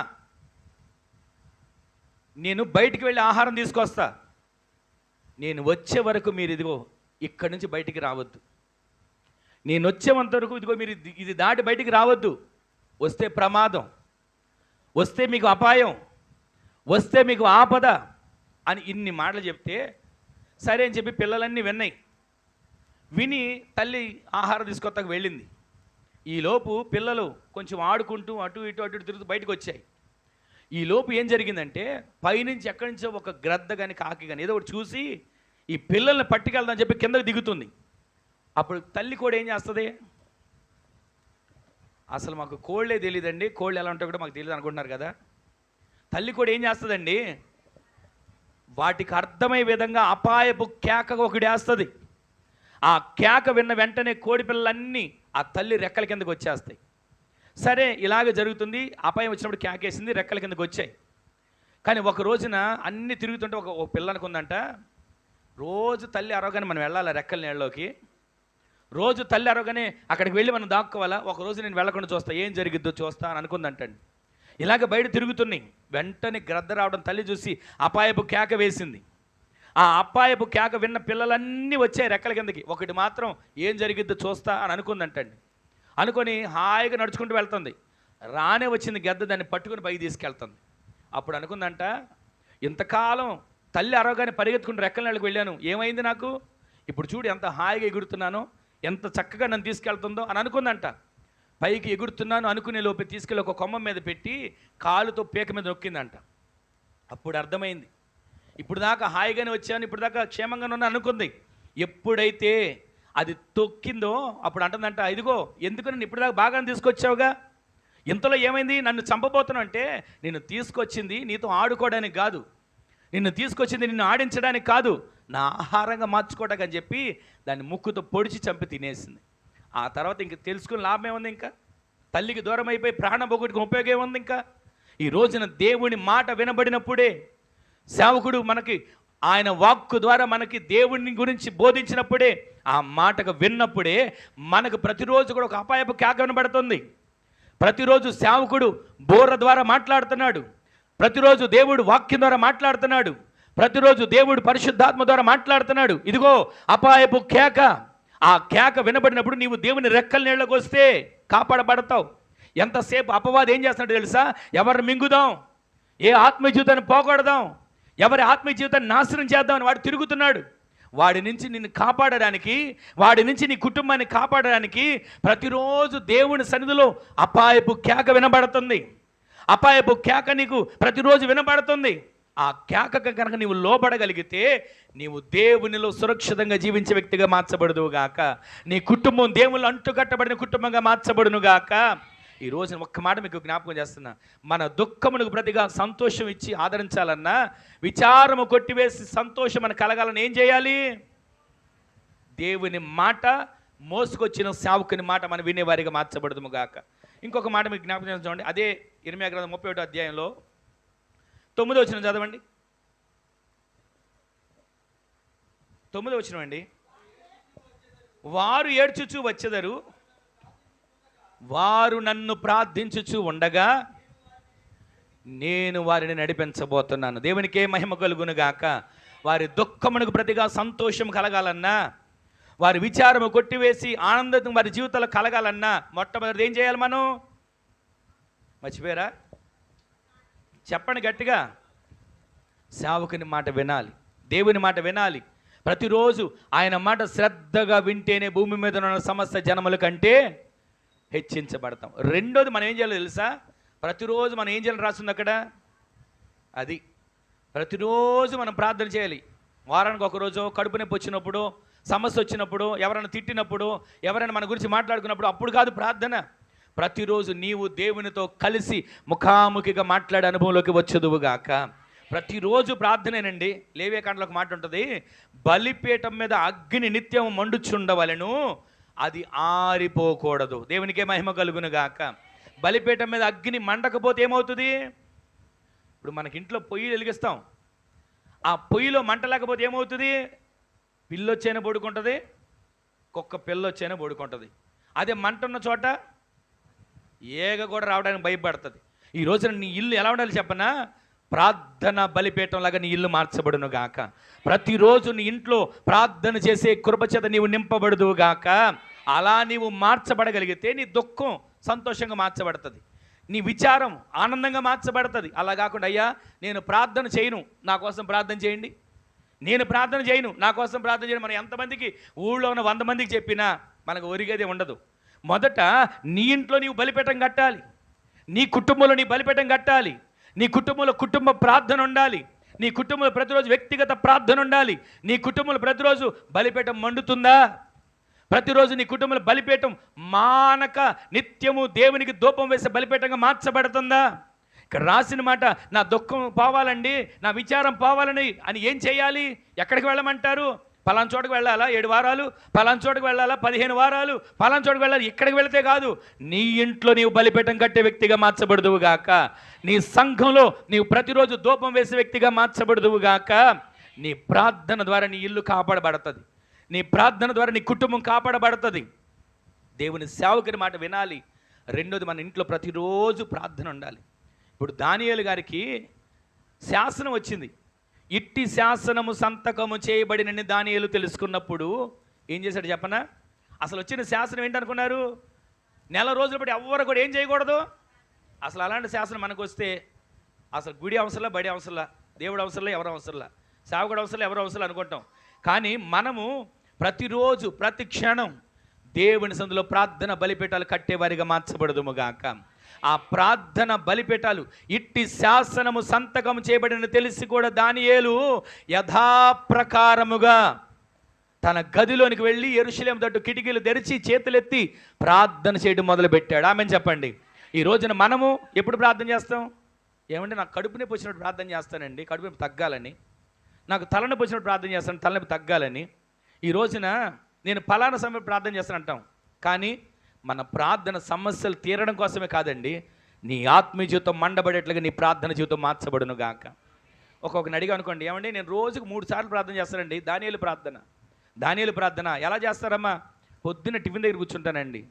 నేను బయటికి వెళ్ళి ఆహారం తీసుకొస్తా, నేను వచ్చే వరకు మీరు ఇదిగో ఇక్కడి నుంచి బయటికి రావద్దు, నేను వచ్చేంత వరకు ఇదిగో మీరు ఇది దాటి బయటికి రావద్దు, వస్తే ప్రమాదం, వస్తే మీకు అపాయం, వస్తే మీకు ఆపద అని ఇన్ని మాటలు చెప్తే సరే అని చెప్పి పిల్లలన్నీ విన్నాయి. విని తల్లి ఆహారం తీసుకొస్తాకు వెళ్ళింది. ఈలోపు పిల్లలు కొంచెం ఆడుకుంటూ అటు ఇటు తిరుగుతూ బయటకు వచ్చాయి. ఈలోపు ఏం జరిగిందంటే, పైనుంచి ఎక్కడి నుంచో ఒక గ్రద్ద కానీ కాకి కానీ ఏదో ఒకటి చూసి ఈ పిల్లల్ని పట్టుకెళ్దామని చెప్పి కిందకు దిగుతుంది. అప్పుడు తల్లి కూడా ఏం చేస్తుంది? అసలు మాకు కోళ్ళే తెలియదండి, కోళ్ళు ఎలా ఉంటాయో కూడా మాకు తెలియదు అనుకుంటున్నారు కదా. తల్లి కూడా ఏం చేస్తుందండి, వాటికి అర్థమయ్యే విధంగా అపాయపు కేక ఒకటి వేస్తుంది. ఆ కేక విన్న వెంటనే కోడి పిల్లలన్నీ ఆ తల్లి రెక్కల కిందకు వచ్చేస్తాయి. సరే ఇలాగ జరుగుతుంది. అపాయం వచ్చినప్పుడు కేకేసింది, రెక్కల కిందకు వచ్చాయి. కానీ ఒక రోజున అన్నీ తిరుగుతుంటే ఒక పిల్లనికి ఉందంట, రోజు తల్లి అరవగానే మనం వెళ్ళాలి రెక్కల నీళ్ళలోకి, రోజు తల్లి అరవగానే అక్కడికి వెళ్ళి మనం దాక్కోవాలా, ఒకరోజు నేను వెళ్ళకుండా చూస్తా, ఏం జరిగిద్దో చూస్తా అని అనుకుందంటండి. ఇలాగ బయట తిరుగుతున్నాయి. వెంటనే గ్రద్ద రావడం తల్లి చూసి అపాయపు కేక వేసింది. ఆ అపాయపు కేక విన్న పిల్లలన్నీ వచ్చాయి రెక్కల కిందకి. ఒకటి మాత్రం ఏం జరిగిద్దో చూస్తా అని అనుకుందంటండి. అనుకొని హాయిగా నడుచుకుంటూ వెళ్తుంది. రానే వచ్చింది గద్ద, దాన్ని పట్టుకుని పైకి తీసుకెళ్తుంది. అప్పుడు అనుకుందంట, ఇంతకాలం తల్లి అరవగానే పరిగెత్తుకుంటూ రెక్కల నెలకు వెళ్ళాను, ఏమైంది నాకు? ఇప్పుడు చూడు ఎంత హాయిగా ఎగురుతున్నానో, ఎంత చక్కగా నన్ను తీసుకెళ్తుందో అని అనుకుందంట. పైకి ఎగురుతున్నాను అనుకునే లోపే తీసుకెళ్ళి ఒక కొమ్మ మీద పెట్టి కాలుతో పీక మీద నొక్కిందంట. అప్పుడు అర్థమైంది, ఇప్పుడు దాకా హాయిగానే వచ్చాను, ఇప్పుడు దాకా క్షేమంగానే ఉన్నాను అనుకుంది. ఎప్పుడైతే అది తొక్కిందో అప్పుడు అంటుందంట, ఇదిగో ఎందుకు నన్ను ఇప్పుడు దాకా బాగా తీసుకొచ్చావుగా, ఇంతలో ఏమైంది? నన్ను చంపబోతున్నావు అంటే, నిన్ను తీసుకొచ్చింది నీతో ఆడుకోవడానికి కాదు, నిన్ను తీసుకొచ్చింది నిన్ను ఆడించడానికి కాదు, నా ఆహారంగా మార్చుకోవడానికి అని చెప్పి దాన్ని ముక్కుతో పొడిచి చంపి తినేసింది. ఆ తర్వాత ఇంక తెలుసుకుని లాభం ఏముంది? ఇంకా తల్లికి దూరం అయిపోయి ప్రాణం పోగొట్టుకుని ఉపయోగం ఏముంది? ఇంకా ఈ రోజున దేవుని మాట వినబడినప్పుడే, సేవకుడు మనకి ఆయన వాక్కు ద్వారా మనకి దేవుని గురించి బోధించినప్పుడే, ఆ మాటకు విన్నప్పుడే మనకు ప్రతిరోజు కూడా ఒక అపాయపు కేక వినబడుతుంది. ప్రతిరోజు సేవకుడు బోర్ర ద్వారా మాట్లాడుతున్నాడు, ప్రతిరోజు దేవుడు వాక్యం ద్వారా మాట్లాడుతున్నాడు, ప్రతిరోజు దేవుడు పరిశుద్ధాత్మ ద్వారా మాట్లాడుతున్నాడు. ఇదిగో అపాయపు కేక. ఆ కేక వినబడినప్పుడు నీవు దేవుని రెక్కల నీళ్ళకి వస్తే కాపాడబడతావు. ఎంతసేపు అపవాది ఏం చేస్తున్నాడు తెలుసా? ఎవరిని మింగుదాం, ఏ ఆత్మీయ జీవితాన్ని పోగొడదాం, ఎవరి ఆత్మీయ జీవితాన్ని నాశనం చేద్దామని వాడు తిరుగుతున్నాడు. వాడి నుంచి నిన్ను కాపాడడానికి, వాడి నుంచి నీ కుటుంబాన్ని కాపాడడానికి ప్రతిరోజు దేవుని సన్నిధిలో అపాయపు కేక వినబడుతుంది. అపాయపు కేక నీకు ప్రతిరోజు వినబడుతుంది. ఆ కేకకు కనుక నీవు లోబడగలిగితే నీవు దేవునిలో సురక్షితంగా జీవించే వ్యక్తిగా మార్చబడుదువుగాక. నీ కుటుంబం దేవుళ్ళు అంటుకట్టబడిన కుటుంబంగా మార్చబడునుగాక. ఈ రోజున ఒక్క మాట మీకు జ్ఞాపకం చేస్తున్నా, మన దుఃఖమునకు ప్రతిగా సంతోషం ఇచ్చి ఆదరించాలన్నా, విచారము కొట్టివేసి సంతోషం మన కలగాలని ఏం చేయాలి? దేవుని మాట, మోసుకొచ్చిన సేవకుని మాట మనం వినేవారిగా మార్చబడదుము గాక. ఇంకొక మాట మీకు జ్ఞాపకం చేస్తాం చూడండి, అదే ఇర్మీయా గ్రంథం 31వ అధ్యాయంలో 9వ వచనం చదవండి. 9వ వచనం అండి. వారు ఏడ్చుచూ వచ్చెదరు, వారు నన్ను ప్రార్థించుచూ ఉండగా నేను వారిని నడిపించబోతున్నాను. దేవునికే మహిమ కలుగును గాక. వారి దుఃఖమునకు ప్రతిగా సంతోషం కలగాలన్నా, వారి విచారము కొట్టివేసి ఆనందం వారి జీవితాలు కలగాలన్నా మొట్టమొదటి ఏం చేయాలి? మనం మర్చిపోయారా? చెప్పండి గట్టిగా. సేవకుని మాట వినాలి, దేవుని మాట వినాలి. ప్రతిరోజు ఆయన మాట శ్రద్ధగా వింటేనే భూమి మీద ఉన్న సమస్త జనముల కంటే హెచ్చించబడతాం. రెండోది మనం ఏం చేయాలో తెలుసా? ప్రతిరోజు మనం ఏం చేయాలని రాస్తుంది అక్కడ, అది ప్రతిరోజు మనం ప్రార్థన చేయాలి. వారానికి ఒకరోజు కడుపు నొప్పి వచ్చినప్పుడు, సమస్య వచ్చినప్పుడు, ఎవరైనా తిట్టినప్పుడు, ఎవరైనా మన గురించి మాట్లాడుకున్నప్పుడు అప్పుడు కాదు ప్రార్థన. ప్రతిరోజు నీవు దేవునితో కలిసి ముఖాముఖిగా మాట్లాడే అనుభవంలోకి వచ్చేదువుగాక. ప్రతిరోజు ప్రార్థనేనండి. లేవియాకాండంలో ఒక మాట ఉంటుంది, బలిపీఠం మీద అగ్ని నిత్యం మండుచుండవలెను, అది ఆరిపోకూడదు. దేవునికే మహిమ కలుగును గాక. బలిపీఠం మీద అగ్ని మండకపోతే ఏమవుతుంది? ఇప్పుడు మనకి ఇంట్లో పొయ్యి వెలిగిస్తాం, ఆ పొయ్యిలో మంట లేకపోతే ఏమవుతుంది? పిల్లొచ్చైనా పడుకుంటుంది, కుక్క పిల్లొచ్చైనా పడుకుంటుంది. అదే మంట ఉన్న చోట ఏగ కూడా రావడానికి భయపడుతుంది. ఈ రోజున నీ ఇల్లు ఎలా ఉండాలి చెప్పనా? ప్రార్థన బలిపీఠం లాగా నీ ఇల్లు మార్చబడును గాక. ప్రతిరోజు నీ ఇంట్లో ప్రార్థన చేసే కృపచేత నీవు నింపబడుదు గాక. అలా నీవు మార్చబడగలిగితే నీ దుఃఖం సంతోషంగా మార్చబడుతుంది, నీ విచారం ఆనందంగా మార్చబడుతుంది. అలా కాకుండా అయ్యా నేను ప్రార్థన చేయను, నా కోసం ప్రార్థన చేయండి, నేను ప్రార్థన చేయను, నా కోసం ప్రార్థన చేయను, మనం ఎంతమందికి ఊళ్ళో ఉన్న 100 మందికి చెప్పినా మనకు ఒరిగేదే ఉండదు. మొదట నీ ఇంట్లో నీవు బలిపీఠం కట్టాలి, నీ కుటుంబంలో నీ బలిపీఠం కట్టాలి, నీ కుటుంబంలో కుటుంబ ప్రార్థన ఉండాలి, నీ కుటుంబంలో ప్రతిరోజు వ్యక్తిగత ప్రార్థన ఉండాలి. నీ కుటుంబంలో ప్రతిరోజు బలిపీఠం మండుతుందా? ప్రతిరోజు నీ కుటుంబంలో బలిపీఠం మానక నిత్యము దేవునికి ధూపం వేసే బలిపీఠంగా మార్చబడుతుందా? ఇక్కడ రాసిన మాట, నా దుఃఖం పోవాలండి, నా విచారం పోవాలని అని ఏం చేయాలి? ఎక్కడికి వెళ్ళమంటారు? పలానా చోటుకు వెళ్ళాలా 7 వారాలు, పలానా చోటుకు వెళ్ళాలా 15 వారాలు, పలానా చోటుకు వెళ్ళాలి. ఇక్కడికి వెళితే కాదు, నీ ఇంట్లో నీవు బలిపీఠం కట్టే వ్యక్తిగా మార్చబడుదువుగాక. నీ సంఘంలో నీవు ప్రతిరోజు ధూపం వేసే వ్యక్తిగా మార్చబడుదువుగాక. నీ ప్రార్థన ద్వారా నీ ఇల్లు కాపాడబడుతుంది, నీ ప్రార్థన ద్వారా నీ కుటుంబం కాపాడబడుతుంది. దేవుని సేవకుని మాట వినాలి. రెండోది, మన ఇంట్లో ప్రతిరోజు ప్రార్థన ఉండాలి. ఇప్పుడు దానియేలు గారికి శాసనం వచ్చింది. ఇట్టి శాసనము సంతకము చేయబడినని దానియేలు తెలుసుకున్నప్పుడు ఏం చేశాడు చెప్పనా? అసలు వచ్చిన శాసనం ఏంటనుకున్నారు? నెల రోజులు బట్టి ఎవ్వరు కూడా ఏం చేయకూడదు. అసలు అలాంటి శాసనం మనకు వస్తే అసలు గుడి అవసరంలా, బడి అవసరంలా, దేవుడు అవసరంలా, ఎవరు అవసరంలా, సేవకుడు అవసరంలా, ఎవరు అవసరం అనుకుంటాం. కానీ మనము ప్రతిరోజు ప్రతి క్షణం దేవుని సందులో ప్రార్థన బలిపీఠాలు కట్టేవారిగా మార్చబడదుముగాక. ఆ ప్రార్థన బలిపీఠాలు ఇట్టి శాసనము సంతకం చేయబడిన తెలిసి కూడా దానియేలు యథాప్రకారముగా తన గదిలోనికి వెళ్ళి యెరూషలేము తట్టు కిటికీలు తెరిచి చేతులెత్తి ప్రార్థన చేయడం మొదలుపెట్టాడు. ఆమెను చెప్పండి. ఈ రోజున మనము ఎప్పుడు ప్రార్థన చేస్తాం? ఏమంటే నాకు కడుపు నొప్పి వచ్చినప్పుడు ప్రార్థన చేస్తానండి, కడుపు నొప్పి తగ్గాలని. నాకు తలనొప్పి వచ్చినప్పుడు ప్రార్థన చేస్తాను, తలనొప్పి తగ్గాలని. ఈ రోజున నేను ఫలానా సమయం ప్రార్థన చేస్తాను అంటాం. కానీ మన ప్రార్థన సమస్యలు తీరడం కోసమే కాదండి, నీ ఆత్మీయ జీవితం మండబడేట్లుగా నీ ప్రార్థన జీవితం మార్చబడును గాక. ఒక్కొక్కరిని అడిగా అనుకోండి, ఏమండి నేను రోజుకు 3 సార్లు ప్రార్థన చేస్తానండి. దానియేలు ప్రార్థన ఎలా చేస్తారమ్మా? పొద్దున్న టిఫిన్ దగ్గర కూర్చుంటానండి,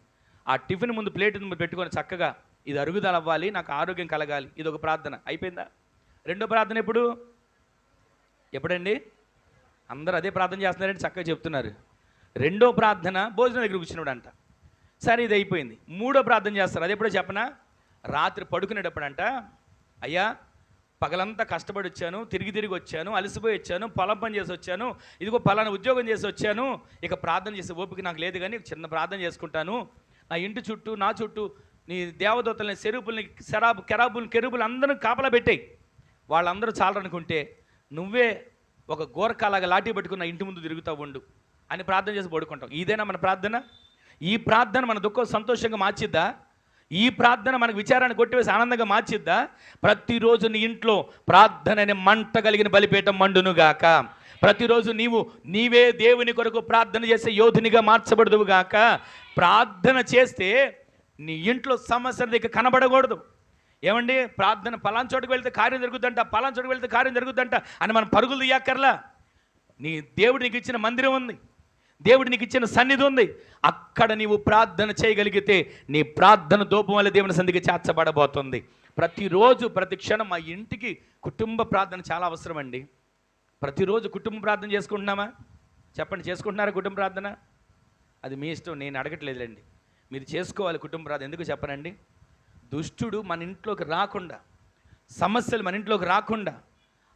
ఆ టిఫిన్ ముందు ప్లేట్ పెట్టుకొని చక్కగా ఇది అరుగుదల అవ్వాలి, నాకు ఆరోగ్యం కలగాలి, ఇది ఒక ప్రార్థన. అయిపోయిందా? రెండో ప్రార్థన ఎప్పుడండి? అందరూ అదే ప్రార్థన చేస్తున్నారంటే చక్కగా చెప్తున్నారు. రెండో ప్రార్థన భోజనం దగ్గర కూర్చున్నాడు అంట. సరే, ఇది అయిపోయింది. మూడో ప్రార్థన చేస్తారు. అది ఎప్పుడో చెప్పనా? రాత్రి పడుకునేటప్పుడంట, అయ్యా పగలంతా కష్టపడి వచ్చాను, తిరిగి వచ్చాను, అలసిపోయి వచ్చాను, పొలం పని చేసి వచ్చాను, ఇదిగో పలానా ఉద్యోగం చేసి వచ్చాను, ఇక ప్రార్థన చేసే ఓపిక నాకు లేదు, కానీ చిన్న ప్రార్థన చేసుకుంటాను. నా ఇంటి చుట్టూ, నా చుట్టూ నీ దేవదూతల్ని, సెరూపుల్ని, కెరూబులు అందరూ కాపలా పెట్టాయి. వాళ్ళందరూ చాలనుకుంటే నువ్వే ఒక గోరకాలాగా లాఠీ పట్టుకున్న ఇంటి ముందు తిరుగుతూ ఉండు అని ప్రార్థన చేసి పడుకుంటాం. ఇదేనా మన ప్రార్థన? ఈ ప్రార్థన మన దుఃఖం సంతోషంగా మార్చిద్దా? ఈ ప్రార్థన మనకు విచారాన్ని కొట్టివేసి ఆనందంగా మార్చిద్దా? ప్రతిరోజు నీ ఇంట్లో ప్రార్థన అనే మంట కలిగిన బలిపీఠం మండునుగాక. ప్రతిరోజు నీవే దేవుని కొరకు ప్రార్థన చేసే యోధునిగా మార్చబడదువుగాక. ప్రార్థన చేస్తే నీ ఇంట్లో సమస్యలు దగ్గర కనబడకూడదు. ఏమండి, ప్రార్థన పలానా చోటుకు వెళ్తే కార్యం జరుగుద్దంట, పలానా చోటుకు వెళ్తే కార్యం జరుగుద్దంట అని మనం పరుగులు తీయక్కర్లా. నీ దేవుడు నీకు ఇచ్చిన మందిరం ఉంది, దేవుడు నీకు ఇచ్చిన సన్నిధి ఉంది. అక్కడ నీవు ప్రార్థన చేయగలిగితే నీ ప్రార్థన దూపం వల్ల దేవుని సన్నిధికి చేర్చబడబోతుంది. ప్రతిరోజు ప్రతి క్షణం మా ఇంటికి కుటుంబ ప్రార్థన చాలా అవసరం అండి. ప్రతిరోజు కుటుంబ ప్రార్థన చేసుకుంటున్నామా? చెప్పండి, చేసుకుంటున్నారా కుటుంబ ప్రార్థన? అది మీ ఇష్టం, నేను అడగట్లేదులేండి. మీరు చేసుకోవాలి కుటుంబ ప్రార్థన. ఎందుకు చెప్పనండి? దుష్టుడు మన ఇంట్లోకి రాకుండా, సమస్యలు మన ఇంట్లోకి రాకుండా,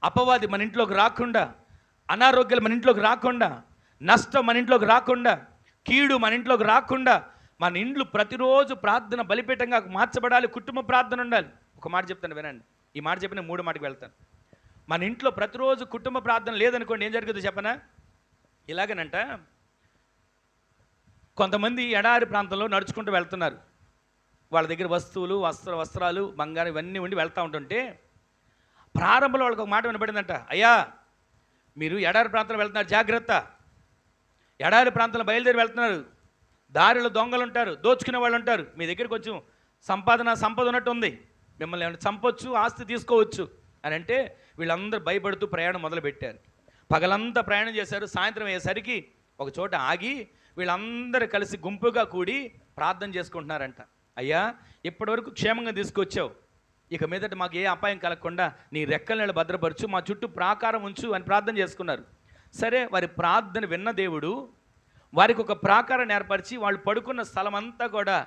అపవాది మన ఇంట్లోకి రాకుండా, అనారోగ్యాలు మన ఇంట్లోకి రాకుండా, నష్టం మన ఇంట్లోకి రాకుండా, కీడు మన ఇంట్లోకి రాకుండా మన ఇండ్లు ప్రతిరోజు ప్రార్థన బలిపీఠంగా మార్చబడాలి. కుటుంబ ప్రార్థన ఉండాలి. ఒక మాట చెప్తాను వినండి. ఈ మాట చెప్పి నేను 3 మాటకి వెళ్తాను. మన ఇంట్లో ప్రతిరోజు కుటుంబ ప్రార్థన లేదనుకోండి, ఏం జరుగుతుందో చెప్పనా? ఇలాగనంట, కొంతమంది ఎడారి ప్రాంతంలో నడుచుకుంటూ వెళ్తున్నారు. వాళ్ళ దగ్గర వస్తువులు, వస్త్రాలు, బంగారం ఇవన్నీ ఉండి వెళ్తూ ఉంటుంటే ప్రారంభంలో వాళ్ళకి ఒక మాట వినపడిందంట, అయ్యా మీరు ఎడారి ప్రాంతంలో వెళ్తున్నారు, జాగ్రత్త. ఎడారి ప్రాంతంలో బయలుదేరి వెళ్తున్నారు, దారిలో దొంగలు ఉంటారు, దోచుకునే వాళ్ళు ఉంటారు, మీ దగ్గర కొంచెం సంపద ఉన్నట్టు ఉంది, మిమ్మల్ని ఏమైనా చంపొచ్చు, ఆస్తి తీసుకోవచ్చు అని అంటే వీళ్ళందరూ భయపడుతూ ప్రయాణం మొదలుపెట్టారు. పగలంతా ప్రయాణం చేశారు. సాయంత్రం అయ్యేసరికి ఒక చోట ఆగి వీళ్ళందరూ కలిసి గుంపుగా కూడి ప్రార్థన చేసుకుంటున్నారంట. అయ్యా, ఇప్పటివరకు క్షేమంగా తీసుకొచ్చావు, ఇక మీదట మాకు ఏ అపాయం కలగకుండా నీ రెక్కల నీళ్ళు భద్రపరచు, మా చుట్టూ ప్రాకారం ఉంచు అని ప్రార్థన చేసుకున్నారు. సరే, వారి ప్రార్థన విన్న దేవుడు వారికి ఒక ప్రాకారాన్ని ఏర్పరిచి వాళ్ళు పడుకున్న స్థలం అంతా కూడా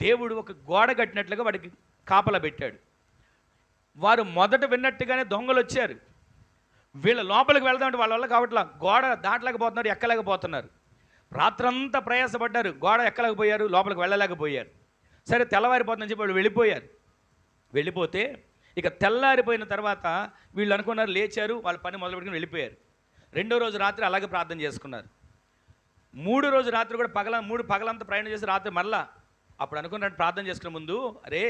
దేవుడు ఒక గోడ కట్టినట్లుగా వాడికి కాపలా పెట్టాడు. వారు మొదట విన్నట్టుగానే దొంగలు వచ్చారు. వీళ్ళ లోపలికి వెళ్దామంటే వాళ్ళ వల్ల కావట్లా, గోడ దాటలేకపోతున్నారు, ఎక్కలేకపోతున్నారు. రాత్రంతా ప్రయాసపడ్డారు, గోడ ఎక్కలేకపోయారు, లోపలికి వెళ్ళలేకపోయారు. సరే, తెల్లవారిపోతుందని చెప్పి వాళ్ళు వెళ్ళిపోతే ఇక తెల్లారిపోయిన తర్వాత వీళ్ళు అనుకున్నారు, లేచారు, వాళ్ళ పని మొదలుపెట్టుకుని వెళ్ళిపోయారు. 2వ రోజు రాత్రి అలాగే ప్రార్థన చేసుకున్నారు. 3వ రోజు రాత్రి కూడా పగలంతా ప్రయాణం చేసి రాత్రి మళ్ళా అప్పుడు అనుకున్నట్టు ప్రార్థన చేసుకునే ముందు, అరే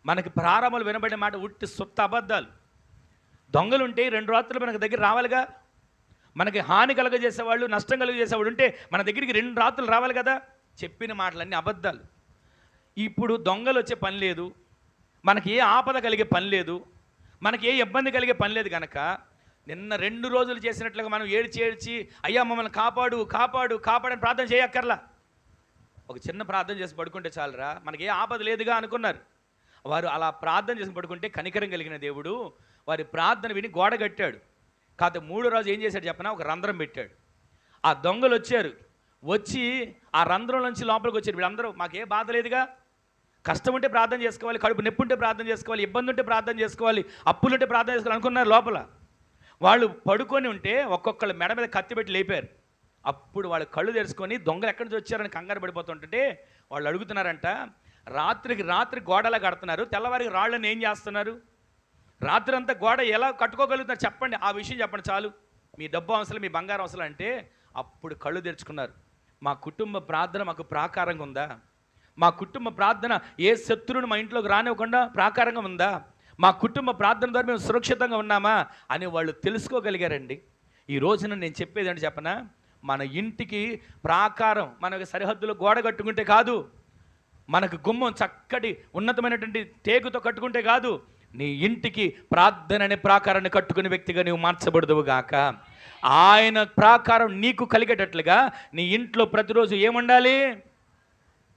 మనకి ప్రారంభంలో వినబడే మాట ఉట్టి సొత్త అబద్ధాలు. దొంగలుంటే 2 రాత్రులు మనకి దగ్గర రావాలిగా, మనకి హాని కలగజేసేవాళ్ళు, నష్టం కలుగజేసేవాడు ఉంటే మన దగ్గరికి 2 రాత్రులు రావాలి కదా. చెప్పిన మాటలన్నీ అబద్ధాలు. ఇప్పుడు దొంగలు వచ్చే పని లేదు, మనకి ఏ ఆపద కలిగే పని లేదు, మనకి ఏ ఇబ్బంది కలిగే పని లేదు కనుక నిన్న 2 రోజులు చేసినట్లుగా మనం ఏడ్చి అయ్యా మమ్మల్ని కాపాడు కాపాడు కాపాడని ప్రార్థన చేయక్కర్లా. ఒక చిన్న ప్రార్థన చేసి పడుకుంటే చాలరా, మనకి ఏ ఆపద లేదుగా అనుకున్నారు. వారు అలా ప్రార్థన చేసి పడుకుంటే కనికరం కలిగిన దేవుడు వారి ప్రార్థన విని గోడ కట్టాడు. కాకపోతే 3వ రోజు ఏం చేశాడు చెప్పనా? ఒక రంధ్రం పెట్టాడు. ఆ దొంగలు వచ్చి ఆ రంధ్రం నుంచి లోపలికి వచ్చారు. వీళ్ళందరూ మాకే బాధ లేదుగా, కష్టం ఉంటే ప్రార్థన చేసుకోవాలి, కడుపు నొప్పి ఉంటే ప్రార్థన చేసుకోవాలి, ఇబ్బంది ఉంటే ప్రార్థన చేసుకోవాలి, అప్పులుంటే ప్రార్థన చేసుకోవాలి అనుకున్నారు. లోపల వాళ్ళు పడుకొని ఉంటే ఒక్కొక్కళ్ళ మెడ మీద కత్తి పెట్టి లేపారు. అప్పుడు వాళ్ళు కళ్ళు తెరుచుకొని దొంగలు ఎక్కడి నుంచి వచ్చారని కంగారు పడిపోతుంటే వాళ్ళు అడుగుతున్నారంట, రాత్రి గోడలా కడుతున్నారు, తెల్లవారికి రాళ్ళని ఏం చేస్తున్నారు, రాత్రి అంతా గోడ ఎలా కట్టుకోగలుగుతున్నారు చెప్పండి, ఆ విషయం చెప్పండి చాలు, మీ డబ్బు అవసరం, మీ బంగారం అవసరం అంటే అప్పుడు కళ్ళు తెరుచుకున్నారు. మా కుటుంబ ప్రార్థన మాకు ప్రాకారంగా ఉందా, మా కుటుంబ ప్రార్థన ఏ శత్రువుని మా ఇంట్లోకి రానివ్వకుండా ప్రాకారంగా ఉందా, మా కుటుంబ ప్రార్థన ద్వారా మేము సురక్షితంగా ఉన్నామా అని వాళ్ళు తెలుసుకోగలిగారండి. ఈ రోజున నేను చెప్పేది అంటే చెప్పనా, మన ఇంటికి ప్రాకారం, మనకి సరిహద్దులో గోడ కట్టుకుంటే కాదు, మనకు గుమ్మం చక్కటి ఉన్నతమైనటువంటి టేకుతో కట్టుకుంటే కాదు, నీ ఇంటికి ప్రార్థన అనే ప్రాకారాన్ని కట్టుకునే వ్యక్తిగా నీవు మార్చబడదువుగాక. ఆయన ప్రాకారం నీకు కలిగేటట్లుగా నీ ఇంట్లో ప్రతిరోజు ఏముండాలి?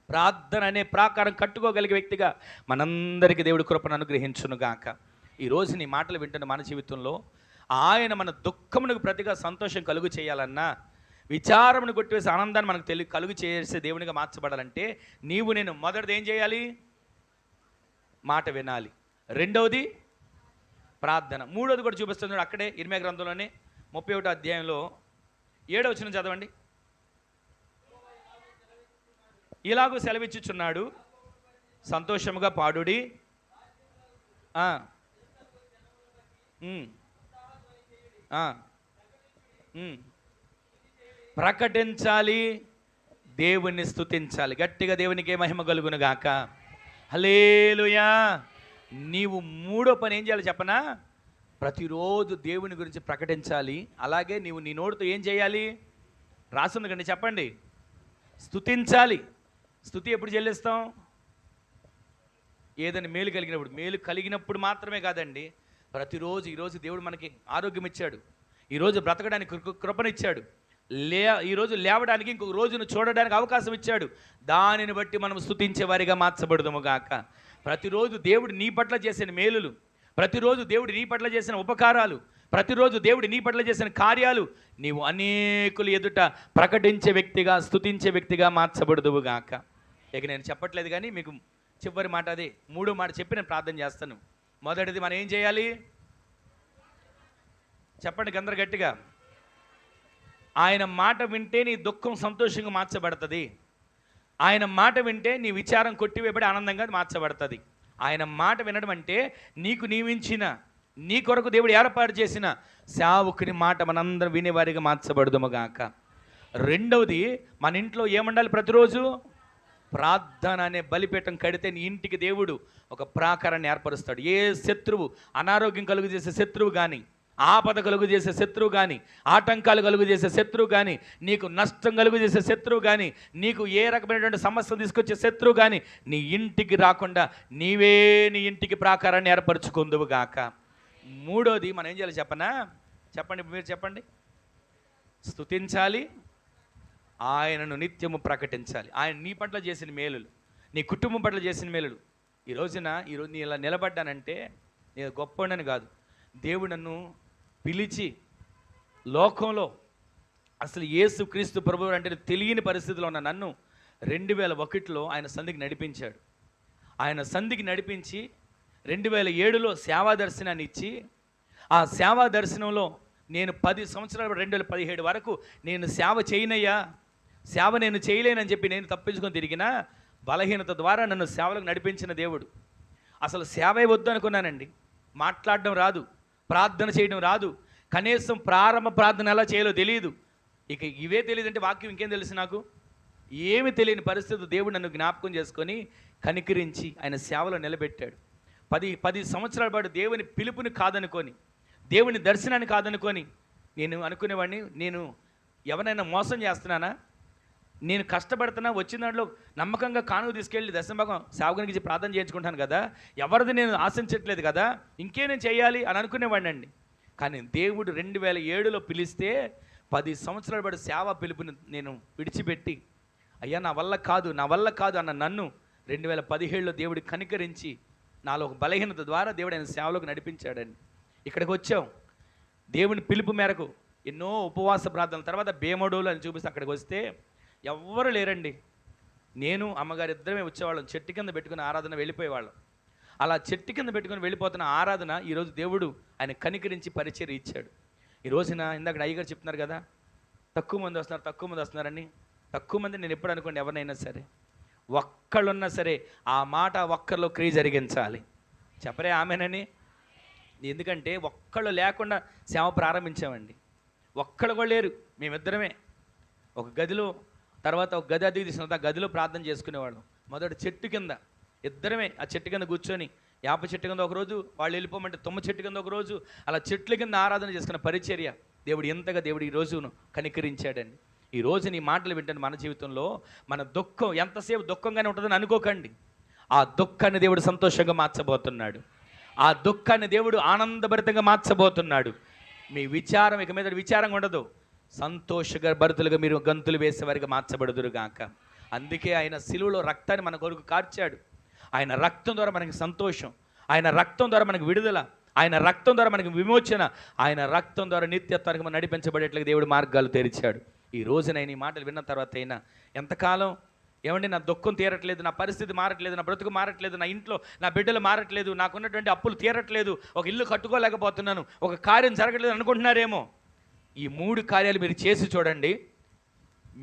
ప్రార్థన అనే ప్రాకారం కట్టుకోగలిగే వ్యక్తిగా మనందరికీ దేవుడి కృపను అనుగ్రహించునుగాక. ఈరోజు నీ మాటలు వింటున్న మన జీవితంలో ఆయన మన దుఃఖమునకు ప్రతిగా సంతోషం కలుగు చేయాలన్నా, విచారమును కొట్టివేసి ఆనందాన్ని మనకు కలుగు చేసే దేవునిగా మార్చబడాలంటే నీవు నేను మొదటిది ఏం చేయాలి? మాట వినాలి. 2వది ప్రార్థన. 3వది కూడా చూపిస్తుంది అక్కడే ఇర్మియా గ్రంథంలోనే 31వ అధ్యాయంలో 7వ వచనం చదవండి. ఇలాగూ సెలవిచ్చుచున్నాడు, సంతోషముగా పాడుడి, ప్రకటించాలి, దేవుణ్ణి స్తుతించాలి. గట్టిగా దేవునికి మహిమ కలుగును గాక. హల్లెలూయా. నీవు మూడో పని ఏం చేయాలి చెప్పనా? ప్రతిరోజు దేవుని గురించి ప్రకటించాలి. అలాగే నీవు నీ నోటితో ఏం చేయాలి? రాసింది కండి, చెప్పండి. స్తుతించాలి. స్తుతి ఎప్పుడు చెల్లిస్తాం? ఏదైనా మేలు కలిగినప్పుడు. మేలు కలిగినప్పుడు మాత్రమే కాదండి, ప్రతిరోజు. ఈరోజు దేవుడు మనకి ఆరోగ్యం ఇచ్చాడు, ఈరోజు బ్రతకడానికి కృపనిచ్చాడు, ఈరోజు లేవడానికి ఇంకొక రోజును చూడడానికి అవకాశం ఇచ్చాడు. దానిని బట్టి మనం స్తుతించే వారిగా మార్చబడదుము గాక. ప్రతిరోజు దేవుడు నీ పట్ల చేసిన మేలులు, ప్రతిరోజు దేవుడు నీ పట్ల చేసిన ఉపకారాలు, ప్రతిరోజు దేవుడు నీ పట్ల చేసిన కార్యాలు నీవు అనేకులు ఎదుట ప్రకటించే వ్యక్తిగా, స్తుతించే వ్యక్తిగా మార్చబడదువు గాక. ఇక నేను చెప్పట్లేదు కానీ మీకు చివరి మాట అదే, మూడో మాట చెప్పి నేను ప్రార్థన చేస్తాను. మొదటిది మనం ఏం చేయాలి చెప్పండి అందరు గట్టిగా. ఆయన మాట వింటే నీ దుఃఖం సంతోషంగా మార్చబడుతుంది. ఆయన మాట వింటే నీ విచారం కొట్టివేయబడి ఆనందంగా మార్చబడుతుంది. ఆయన మాట వినడం అంటే నీకు నీవించిన, నీ కొరకు దేవుడు ఏర్పాటు చేసిన సేవకుని మాట మనందరం వినేవారిగా మార్చబడదుము గాక. రెండవది, మన ఇంట్లో ఏముండాలి? ప్రతిరోజు ప్రార్థన అనే బలిపీఠం కడితే నీ ఇంటికి దేవుడు ఒక ప్రాకారాన్ని ఏర్పరుస్తాడు. ఏ శత్రువు, అనారోగ్యం కలుగు చేసే శత్రువు కానీ, ఆపద కలుగు చేసే శత్రువు కానీ, ఆటంకాలు కలుగు చేసే శత్రువు కానీ, నీకు నష్టం కలుగు చేసే శత్రువు కానీ, నీకు ఏ రకమైనటువంటి సమస్యలు తీసుకొచ్చే శత్రువు కానీ నీ ఇంటికి రాకుండా నీవే నీ ఇంటికి ప్రాకారాన్ని ఏర్పరచుకుందువు గాక. మూడోది మనం ఏం చేయాలి చెప్పనా? చెప్పండి, మీరు చెప్పండి. స్తుతించాలి, ఆయనను నిత్యము ప్రకటించాలి. ఆయన నీ పట్ల చేసిన మేలులు, నీ కుటుంబం పట్ల చేసిన మేలులు. ఈరోజు నీ ఇలా నిలబడ్డానంటే నేను గొప్పనని కాదు, దేవుడు నన్ను పిలిచి లోకంలో అసలు యేసు క్రీస్తు ప్రభువు అంటే తెలియని పరిస్థితిలో ఉన్న నన్ను 2001లో ఆయన సంధికి నడిపించాడు. ఆయన సంధికి నడిపించి 2007లో సేవా దర్శనాన్ని ఇచ్చి, ఆ సేవా దర్శనంలో నేను 10 సంవత్సరాలు 2017 వరకు నేను సేవ చేయనయ్యా, సేవ నేను చేయలేనని చెప్పి నేను తప్పించుకొని తిరిగిన బలహీనత ద్వారా నన్ను సేవలకు నడిపించిన దేవుడు. అసలు సేవే వద్దు అనుకున్నానండి. మాట్లాడడం రాదు, ప్రార్థన చేయడం రాదు, కనీసం ప్రారంభ ప్రార్థన ఎలా చేయాలో తెలియదు. ఇక ఇవే తెలియదంటే వాక్యం ఇంకేం తెలుసు నాకు? ఏమి తెలియని పరిస్థితి దేవుడు నన్ను జ్ఞాపకం చేసుకొని కనికరించి ఆయన సేవలో నిలబెట్టాడు. 10 సంవత్సరాల పాటు దేవుని పిలుపుని కాదనుకొని, దేవుని దర్శనాన్ని కాదనుకొని నేను అనుకునేవాడిని, నేను ఎవరైనా మోసం చేస్తున్నానా, నేను కష్టపడుతున్నా, వచ్చిన దాంట్లో నమ్మకంగా కానుక తీసుకెళ్ళి దశమభాగం సేవకునికి ఇచ్చి ప్రార్థన చేయించుకుంటాను కదా, ఎవరిది నేను ఆశించట్లేదు కదా, ఇంకే నేను చేయాలి అని అనుకునేవాడిని అండి. కానీ దేవుడు 2007లో పిలిస్తే 10 సంవత్సరాల పాటు సేవ పిలుపుని నేను విడిచిపెట్టి, అయ్యా నా వల్ల కాదు అన్న నన్ను 2017లో దేవుడు కనికరించి నాలో ఒక బలహీనత ద్వారా దేవుడు ఆయన సేవలోకి నడిపించాడండి. ఇక్కడికి వచ్చాం దేవుని పిలుపు మేరకు. ఎన్నో ఉపవాస ప్రార్థనల తర్వాత బేమడోలు అని చూపిస్తే అక్కడికి వస్తే ఎవ్వరు లేరండి. నేను అమ్మగారు ఇద్దరమే వచ్చేవాళ్ళం. చెట్టు కింద పెట్టుకుని ఆరాధన వెళ్ళిపోయేవాళ్ళం. అలా చెట్టు కింద పెట్టుకుని వెళ్ళిపోతున్న ఆరాధన ఈరోజు దేవుడు ఆయన కనికరించి పరిచయం ఇచ్చాడు. ఈ రోజున ఇందాక అయ్యగారు చెప్తున్నారు కదా, తక్కువ మంది వస్తున్నారని. తక్కువ మంది నేను ఎప్పుడు అనుకోండి, ఎవరినైనా సరే ఒక్కళ్ళున్నా సరే ఆ మాట ఒక్కరిలో క్రియ జరిగించాలి. చెప్పరే ఆమెనని. ఎందుకంటే ఒక్కళ్ళు లేకుండా సేవ ప్రారంభించామండి. ఒక్కళ్ళు కూడా లేరు, మేమిద్దరమే ఒక గదిలో. తర్వాత ఒక గది అద్దెకి తీసుకున్న ఆ గదిలో ప్రార్థన చేసుకునేవాళ్ళం. మొదటి చెట్టు కింద ఇద్దరమే ఆ చెట్టు కింద కూర్చొని, యాప చెట్టు కింద ఒకరోజు, వాళ్ళు వెళ్ళిపోమంటే తుమ్మ చెట్టు కింద ఒకరోజు, అలా చెట్ల కింద ఆరాధన చేసుకున్న పరిచర్య దేవుడు ఎంతగా దేవుడు ఈ రోజును కనికరించాడండి. ఈ రోజు నీ మాటలు వింటాను. మన జీవితంలో మన దుఃఖం ఎంతసేపు దుఃఖంగానే ఉంటుందని అనుకోకండి. ఆ దుఃఖాన్ని దేవుడు సంతోషంగా మార్చబోతున్నాడు. ఆ దుఃఖాన్ని దేవుడు ఆనందభరితంగా మార్చబోతున్నాడు. మీ విచారం ఇక మీద విచారంగా ఉండదు, సంతోషంగా భరితులుగా మీరు గంతులు వేసేవారిగా మార్చబడుదురు గాక. అందుకే ఆయన సిలువలో రక్తాన్ని మన కొరకు కార్చాడు. ఆయన రక్తం ద్వారా మనకి సంతోషం, ఆయన రక్తం ద్వారా మనకు విడుదల, ఆయన రక్తం ద్వారా మనకి విమోచన, ఆయన రక్తం ద్వారా నిత్యత్వానికి మనం నడిపించబడేట్లుగా దేవుడు మార్గాలు తెరిచాడు. ఈ రోజు నేను ఈ మాటలు విన్న తర్వాత అయినా ఎంతకాలం ఏమండి నా దుఃఖం తీరట్లేదు, నా పరిస్థితి మారట్లేదు, నా బ్రతుకు మారట్లేదు, నా ఇంట్లో నా బిడ్డలు మారట్లేదు, నాకున్నటువంటి అప్పులు తీరట్లేదు, ఒక ఇల్లు కట్టుకోలేకపోతున్నాను, ఒక కార్యం జరగట్లేదు అనుకుంటున్నారేమో. ఈ 3 కార్యాలు మీరు చేసి చూడండి,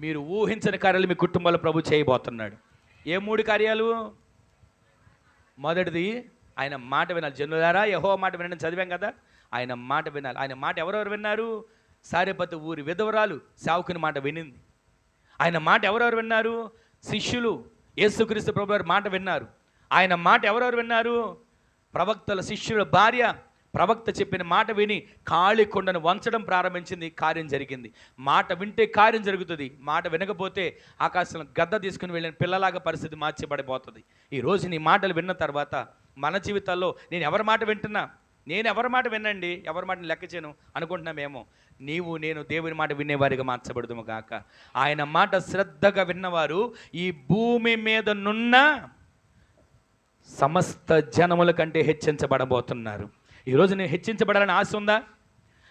మీరు ఊహించని కార్యాలు మీ కుటుంబాల్లో ప్రభు చేయబోతున్నాడు. ఏ 3 కార్యాలు? మొదటిది ఆయన మాట వినాలి. జనులారా యెహోవా మాట వినని చదివాం కదా, ఆయన మాట వినాలి. ఆయన మాట ఎవరెవరు విన్నారు? సారెపతు ఊరి విధవరాలు సేవకుని మాట వినింది. ఆయన మాట ఎవరెవరు విన్నారు? శిష్యులు యేసుక్రీస్తు ప్రభువారి మాట విన్నారు. ఆయన మాట ఎవరెవరు విన్నారు? ప్రవక్తల శిష్యుల భార్య ప్రవక్త చెప్పిన మాట విని ఖాళీ కొండను వంచడం ప్రారంభించింది. కార్యం జరిగింది. మాట వింటే కార్యం జరుగుతుంది. మాట వినకపోతే ఆకాశంలో గద్ద తీసుకుని వెళ్ళిన పిల్లలాగా పరిస్థితి మార్చబడిపోతుంది. ఈరోజు నీ మాటలు విన్న తర్వాత మన జీవితాల్లో నేను ఎవరి మాట వింటున్నా? నేను ఎవరి మాట వినండి, ఎవరి మాటని లెక్క చేయను అనుకుంటున్నామేమో. నీవు నేను దేవుని మాట వినేవారిగా మార్చబడదుము గాక. ఆయన మాట శ్రద్ధగా విన్నవారు ఈ భూమి మీద నున్న సమస్త జనముల కంటే హెచ్చించబడబోతున్నారు. ఈరోజు నేను హెచ్చించబడాలని ఆశ ఉందా?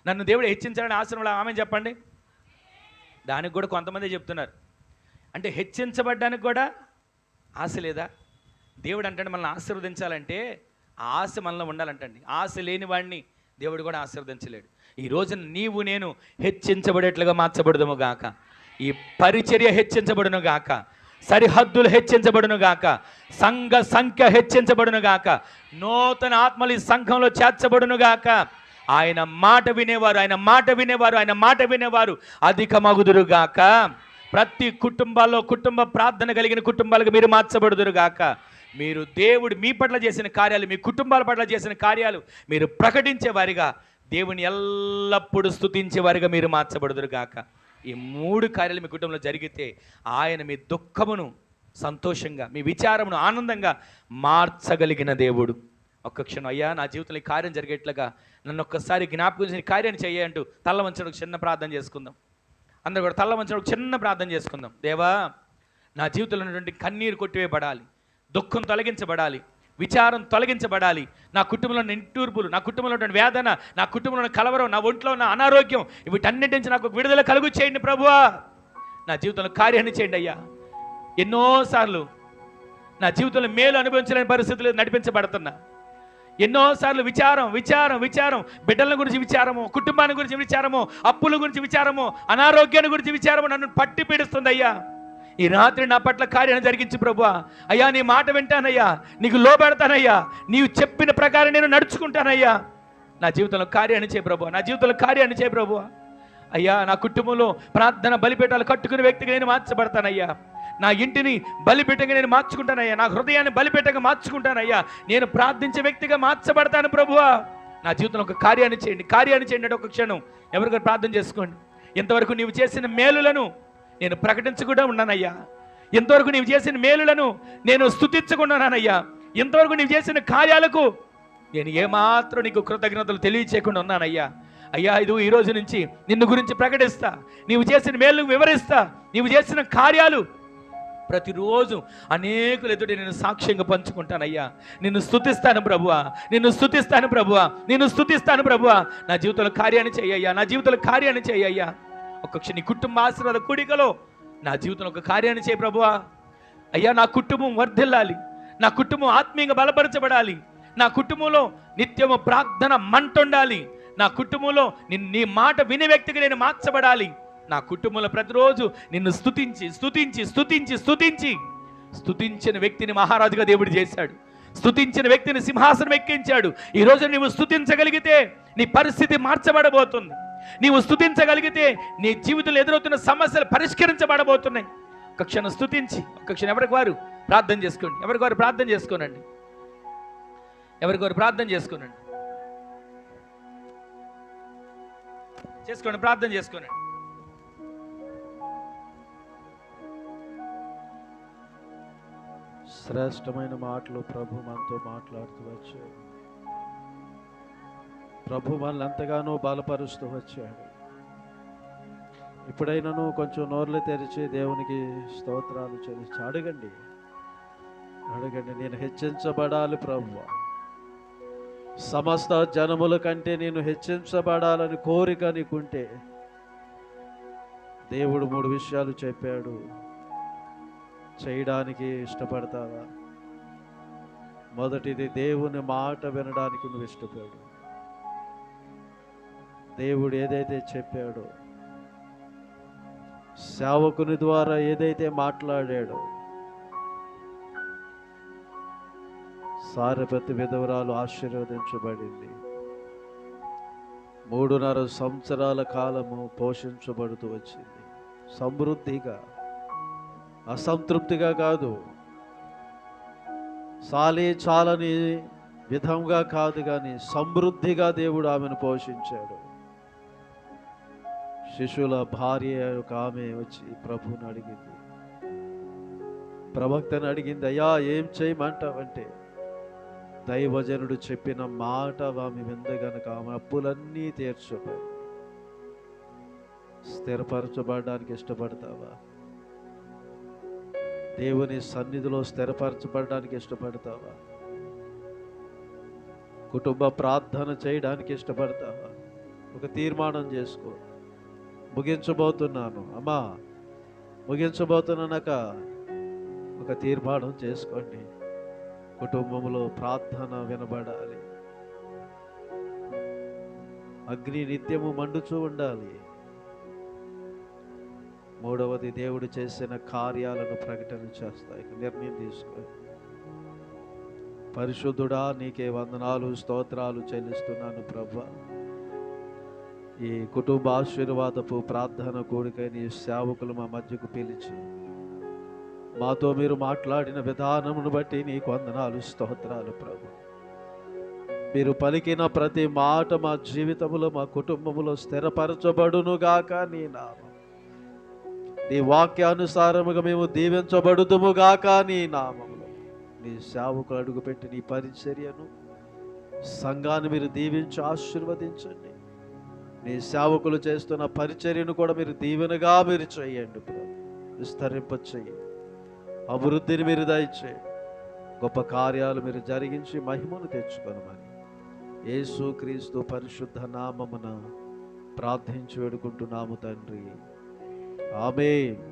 నన్ను దేవుడు హెచ్చించాలని ఆశ ఉందా? ఆమె చెప్పండి. దానికి కూడా కొంతమంది చెప్తున్నారు. అంటే హెచ్చించబడ్డానికి కూడా ఆశ లేదా? దేవుడు అంటాడు మనల్ని ఆశీర్వదించాలంటే ఆశ మనలో ఉండాలంటండి. ఆశ లేని వాడిని దేవుడు కూడా ఆశీర్వదించలేడు. ఈ రోజున నీవు నేను హెచ్చించబడేట్లుగా మార్చబడదుము గాక. ఈ పరిచర్య హెచ్చించబడును గాక. సరిహద్దులు హెచ్చించబడును గాక. సంఘ సంఖ్య హెచ్చించబడును గాక. నూతన ఆత్మలు ఈ సంఘంలో చేర్చబడును గాక. ఆయన మాట వినేవారు, ఆయన మాట వినేవారు, ఆయన మాట వినేవారు అధికమగుదురు గాక. ప్రతి కుటుంబాల్లో కుటుంబ ప్రార్థన కలిగిన కుటుంబాలకు మీరు మార్చబడుదురు గాక. మీరు దేవుడు మీ పట్ల చేసిన కార్యాలు, మీ కుటుంబాల పట్ల చేసిన కార్యాలు మీరు ప్రకటించేవారిగా, దేవుని ఎల్లప్పుడూ స్తుతించేవారిగా మీరు మార్చబడుదురు గాక. ఈ 3 కార్యాలు మీ కుటుంబంలో జరిగితే ఆయన మీ దుఃఖమును సంతోషంగా, మీ విచారమును ఆనందంగా మార్చగలిగిన దేవుడు. ఒక్క క్షణం, అయ్యా నా జీవితంలో ఈ కార్యం జరిగేట్లుగా నన్ను ఒక్కసారి జ్ఞాపకం చేసిన కార్యాన్ని చెయ్యంటూ తల్ల వంచడం ఒక చిన్న ప్రార్థన చేసుకుందాం. అందరూ కూడా తల్ల వంచడం ఒక చిన్న ప్రార్థన చేసుకుందాం. దేవా, నా జీవితంలో ఉన్నటువంటి కన్నీరు కొట్టివేయబడాలి, దుఃఖం తొలగించబడాలి, విచారం తొలగించబడాలి. నా కుటుంబంలో నిట్టూర్పులు, నా కుటుంబంలో ఉన్న వేదన, నా కుటుంబంలో కలవరం, నా ఒంట్లో ఉన్న అనారోగ్యం, వీటన్నిటి నుంచి నాకు విడుదల కలుగు చేయండి ప్రభువా. నా జీవితంలో కార్యాన్ని చేయండి అయ్యా. ఎన్నోసార్లు నా జీవితంలో మేలు అనుభవించలేని పరిస్థితులు నడిపించబడుతున్నా. ఎన్నోసార్లు విచారం విచారం విచారం, బిడ్డల గురించి విచారము, కుటుంబాన్ని గురించి విచారము, అప్పుల గురించి విచారము, అనారోగ్యాన్ని గురించి విచారము నన్ను పట్టి పీడిస్తుంది అయ్యా. ఈ రాత్రి నా పట్ల కార్యాన్ని జరిగించి ప్రభువా. అయ్యా, నీ మాట వింటానయ్యా, నీకు లోబెడతానయ్యా, నీవు చెప్పిన ప్రకారం నేను నడుచుకుంటానయ్యా. నా జీవితంలో కార్యాన్ని చేయ ప్రభువా, నా జీవితంలో కార్యాన్ని చేయ ప్రభువా. అయ్యా, నా కుటుంబంలో ప్రార్థన బలిపీఠాలు కట్టుకునే వ్యక్తిగా నేను మార్చబడతానయ్యా. నా ఇంటిని బలిపీఠంగా నేను మార్చుకుంటానయ్యా. నా హృదయాన్ని బలిపీఠంగా మార్చుకుంటానయ్యా. నేను ప్రార్థించే వ్యక్తిగా మార్చబడతాను ప్రభువా. నా జీవితంలో ఒక కార్యాన్ని చేయండి, కార్యాన్ని చేయండి అంటే ఒక క్షణం ఎవరికైనా ప్రార్థన చేసుకోండి. ఇంతవరకు నీవు చేసిన మేలులను నేను ప్రకటించకుండా ఉన్నానయ్యా. ఇంతవరకు నీవు చేసిన మేలులను నేను స్తుతించకుండానయ్యా. ఇంతవరకు నీవు చేసిన కార్యాలకు నేను ఏమాత్రం నీకు కృతజ్ఞతలు తెలియచేయకుండా ఉన్నానయ్యా. అయ్యా, ఇది ఈ రోజు నుంచి నిన్ను గురించి ప్రకటిస్తా, నీవు చేసిన మేలు వివరిస్తా, నీవు చేసిన కార్యాలు ప్రతిరోజు అనేకులు ఎదుటి నేను సాక్ష్యంగా పంచుకుంటానయ్యా. నిన్ను స్తుతిస్తాను ప్రభువా, నిన్ను స్తుతిస్తాను ప్రభువా, నిన్ను స్తుతిస్తాను ప్రభువా. నా జీవితంలో కార్యాన్ని చేయ్యా, నా జీవితంలో కార్యాన్ని చేయ్యా. ఒక క్షణి కుటుంబ ఆశీర్వాద కూడికలో నా జీవితంలో ఒక కార్యాన్ని చేయ ప్రభువా. అయ్యా, నా కుటుంబం వర్ధిల్లాలి, నా కుటుంబం ఆత్మీయంగా బలపరచబడాలి, నా కుటుంబంలో నిత్యము ప్రార్థన మంట ఉండాలి, నా కుటుంబంలో నీ మాట వినే వ్యక్తిగా నేను మార్చబడాలి. నా కుటుంబంలో ప్రతిరోజు నిన్ను స్తుతించి స్తుతించి స్తుతించి స్తుతించి స్తుతించిన వ్యక్తిని మహారాజుగా దేవుడు చేశాడు. స్తుతించిన వ్యక్తిని సింహాసనం ఎక్కించాడు. ఈరోజు నీవు స్తుతించగలిగితే నీ పరిస్థితి మార్చబడబోతుంది. నీవు స్తుతించగలిగితే నీ జీవితంలో ఎదురవుతున్న సమస్యలు పరిష్కరించబడబోతున్నాయి. ఒక క్షణం స్తుతించి, ఒక క్షణం ఎవరికి వారు ప్రార్థన చేసుకోండి, ఎవరికి వారు ప్రార్థన చేసుకోనండి, ఎవరికి వారు ప్రార్థన చేసుకోనండి, చేసుకోండి, ప్రార్థన చేసుకోనండి. శ్రేష్టమైన మాటలు ప్రభు మనతో మాట్లాడుతూ వచ్చాడు. ప్రభు మనల్ని ఎంతగానో బలపరుస్తూ వచ్చాడు. ఇప్పుడైనాను కొంచెం నోర్లు తెరిచి దేవునికి స్తోత్రాలు చెల్లించి అడగండి, అడగండి. నేను హెచ్చించబడాలి ప్రభువా, సమస్త జనముల కంటే నేను హెచ్చించబడాలని కోరిక నీకుంటే దేవుడు 3 విషయాలు చెప్పాడు. చేయడానికి ఇష్టపడతావా? మొదటిది, దేవుని మాట వినడానికి నువ్వు ఇష్టపడు. దేవుడు ఏదైతే చెప్పాడో, సేవకుని ద్వారా ఏదైతే మాట్లాడాడో, సారెపతి విధవరాలు ఆశీర్వదించబడింది. 3.5 సంవత్సరాల కాలము పోషించబడుతూ వచ్చింది. సమృద్ధిగా, అసంతృప్తిగా కాదు, చాలని విధంగా కాదు కానీ సమృద్ధిగా దేవుడు ఆమెను పోషించాడు. శిశువుల భార్య ఒక ఆమె వచ్చి ప్రభువుని అడిగింది, ప్రవక్తను అడిగింది, అయ్యా ఏం చేయమంటావంటే దైవజనుడు చెప్పిన మాట ఆమె వింద గనుక ఆమె అప్పులన్నీ తీర్చబడి స్థిరపరచబడడానికి ఇష్టపడతావా? దేవుని సన్నిధిలో స్థిరపరచబడడానికి ఇష్టపడతావా? కుటుంబ ప్రార్థన చేయడానికి ఇష్టపడతావా? ఒక తీర్మానం చేసుకో. ముగించబోతున్నాను అమ్మా, ముగించబోతున్నానక ఒక తీర్మానం చేసుకోండి. కుటుంబంలో ప్రార్థన వినబడాలి, అగ్ని నిత్యము మండుచూ ఉండాలి. మూడవది, దేవుడు చేసిన కార్యాలను ప్రకటన చేస్తాయి. నిర్ణయం తీసుకో. పరిశుద్ధుడా, నీకే వందనాలు స్తోత్రాలు చెల్లిస్తున్నాను ప్రభువా. ఈ కుటుంబ ఆశీర్వాదపు ప్రార్థన కూడికై నీ సేవకులు మా మధ్యకు పిలిచి మాతో మీరు మాట్లాడిన విధానమును బట్టి నీకు వందనాలు స్తోత్రాలు ప్రభు. మీరు పలికిన ప్రతి మాట మా జీవితంలో మా కుటుంబంలో స్థిరపరచబడునుగాక. నీ నామం, నీ వాక్యానుసారముగా మేము దీవించబడుదుముగాక. నీ నామములో నీ సేవకులు అడుగుపెట్టి నీ పరిచర్యను సంఘాన్ని మీరు దీవించి ఆశీర్వదించండి. నీ సేవకులు చేస్తున్న పరిచర్యను కూడా మీరు దీవెనగా మీరు చేయండి ప్రభు. విస్తరింప చేయండి, అభివృద్ధిని మీరు దయచేయండి, గొప్ప కార్యాలు మీరు జరిగించి మహిమను తెచ్చుకొనమని యేసు క్రీస్తు పరిశుద్ధ నామమున ప్రార్థించి వేడుకుంటున్నాము తండ్రి. ఆమేన్.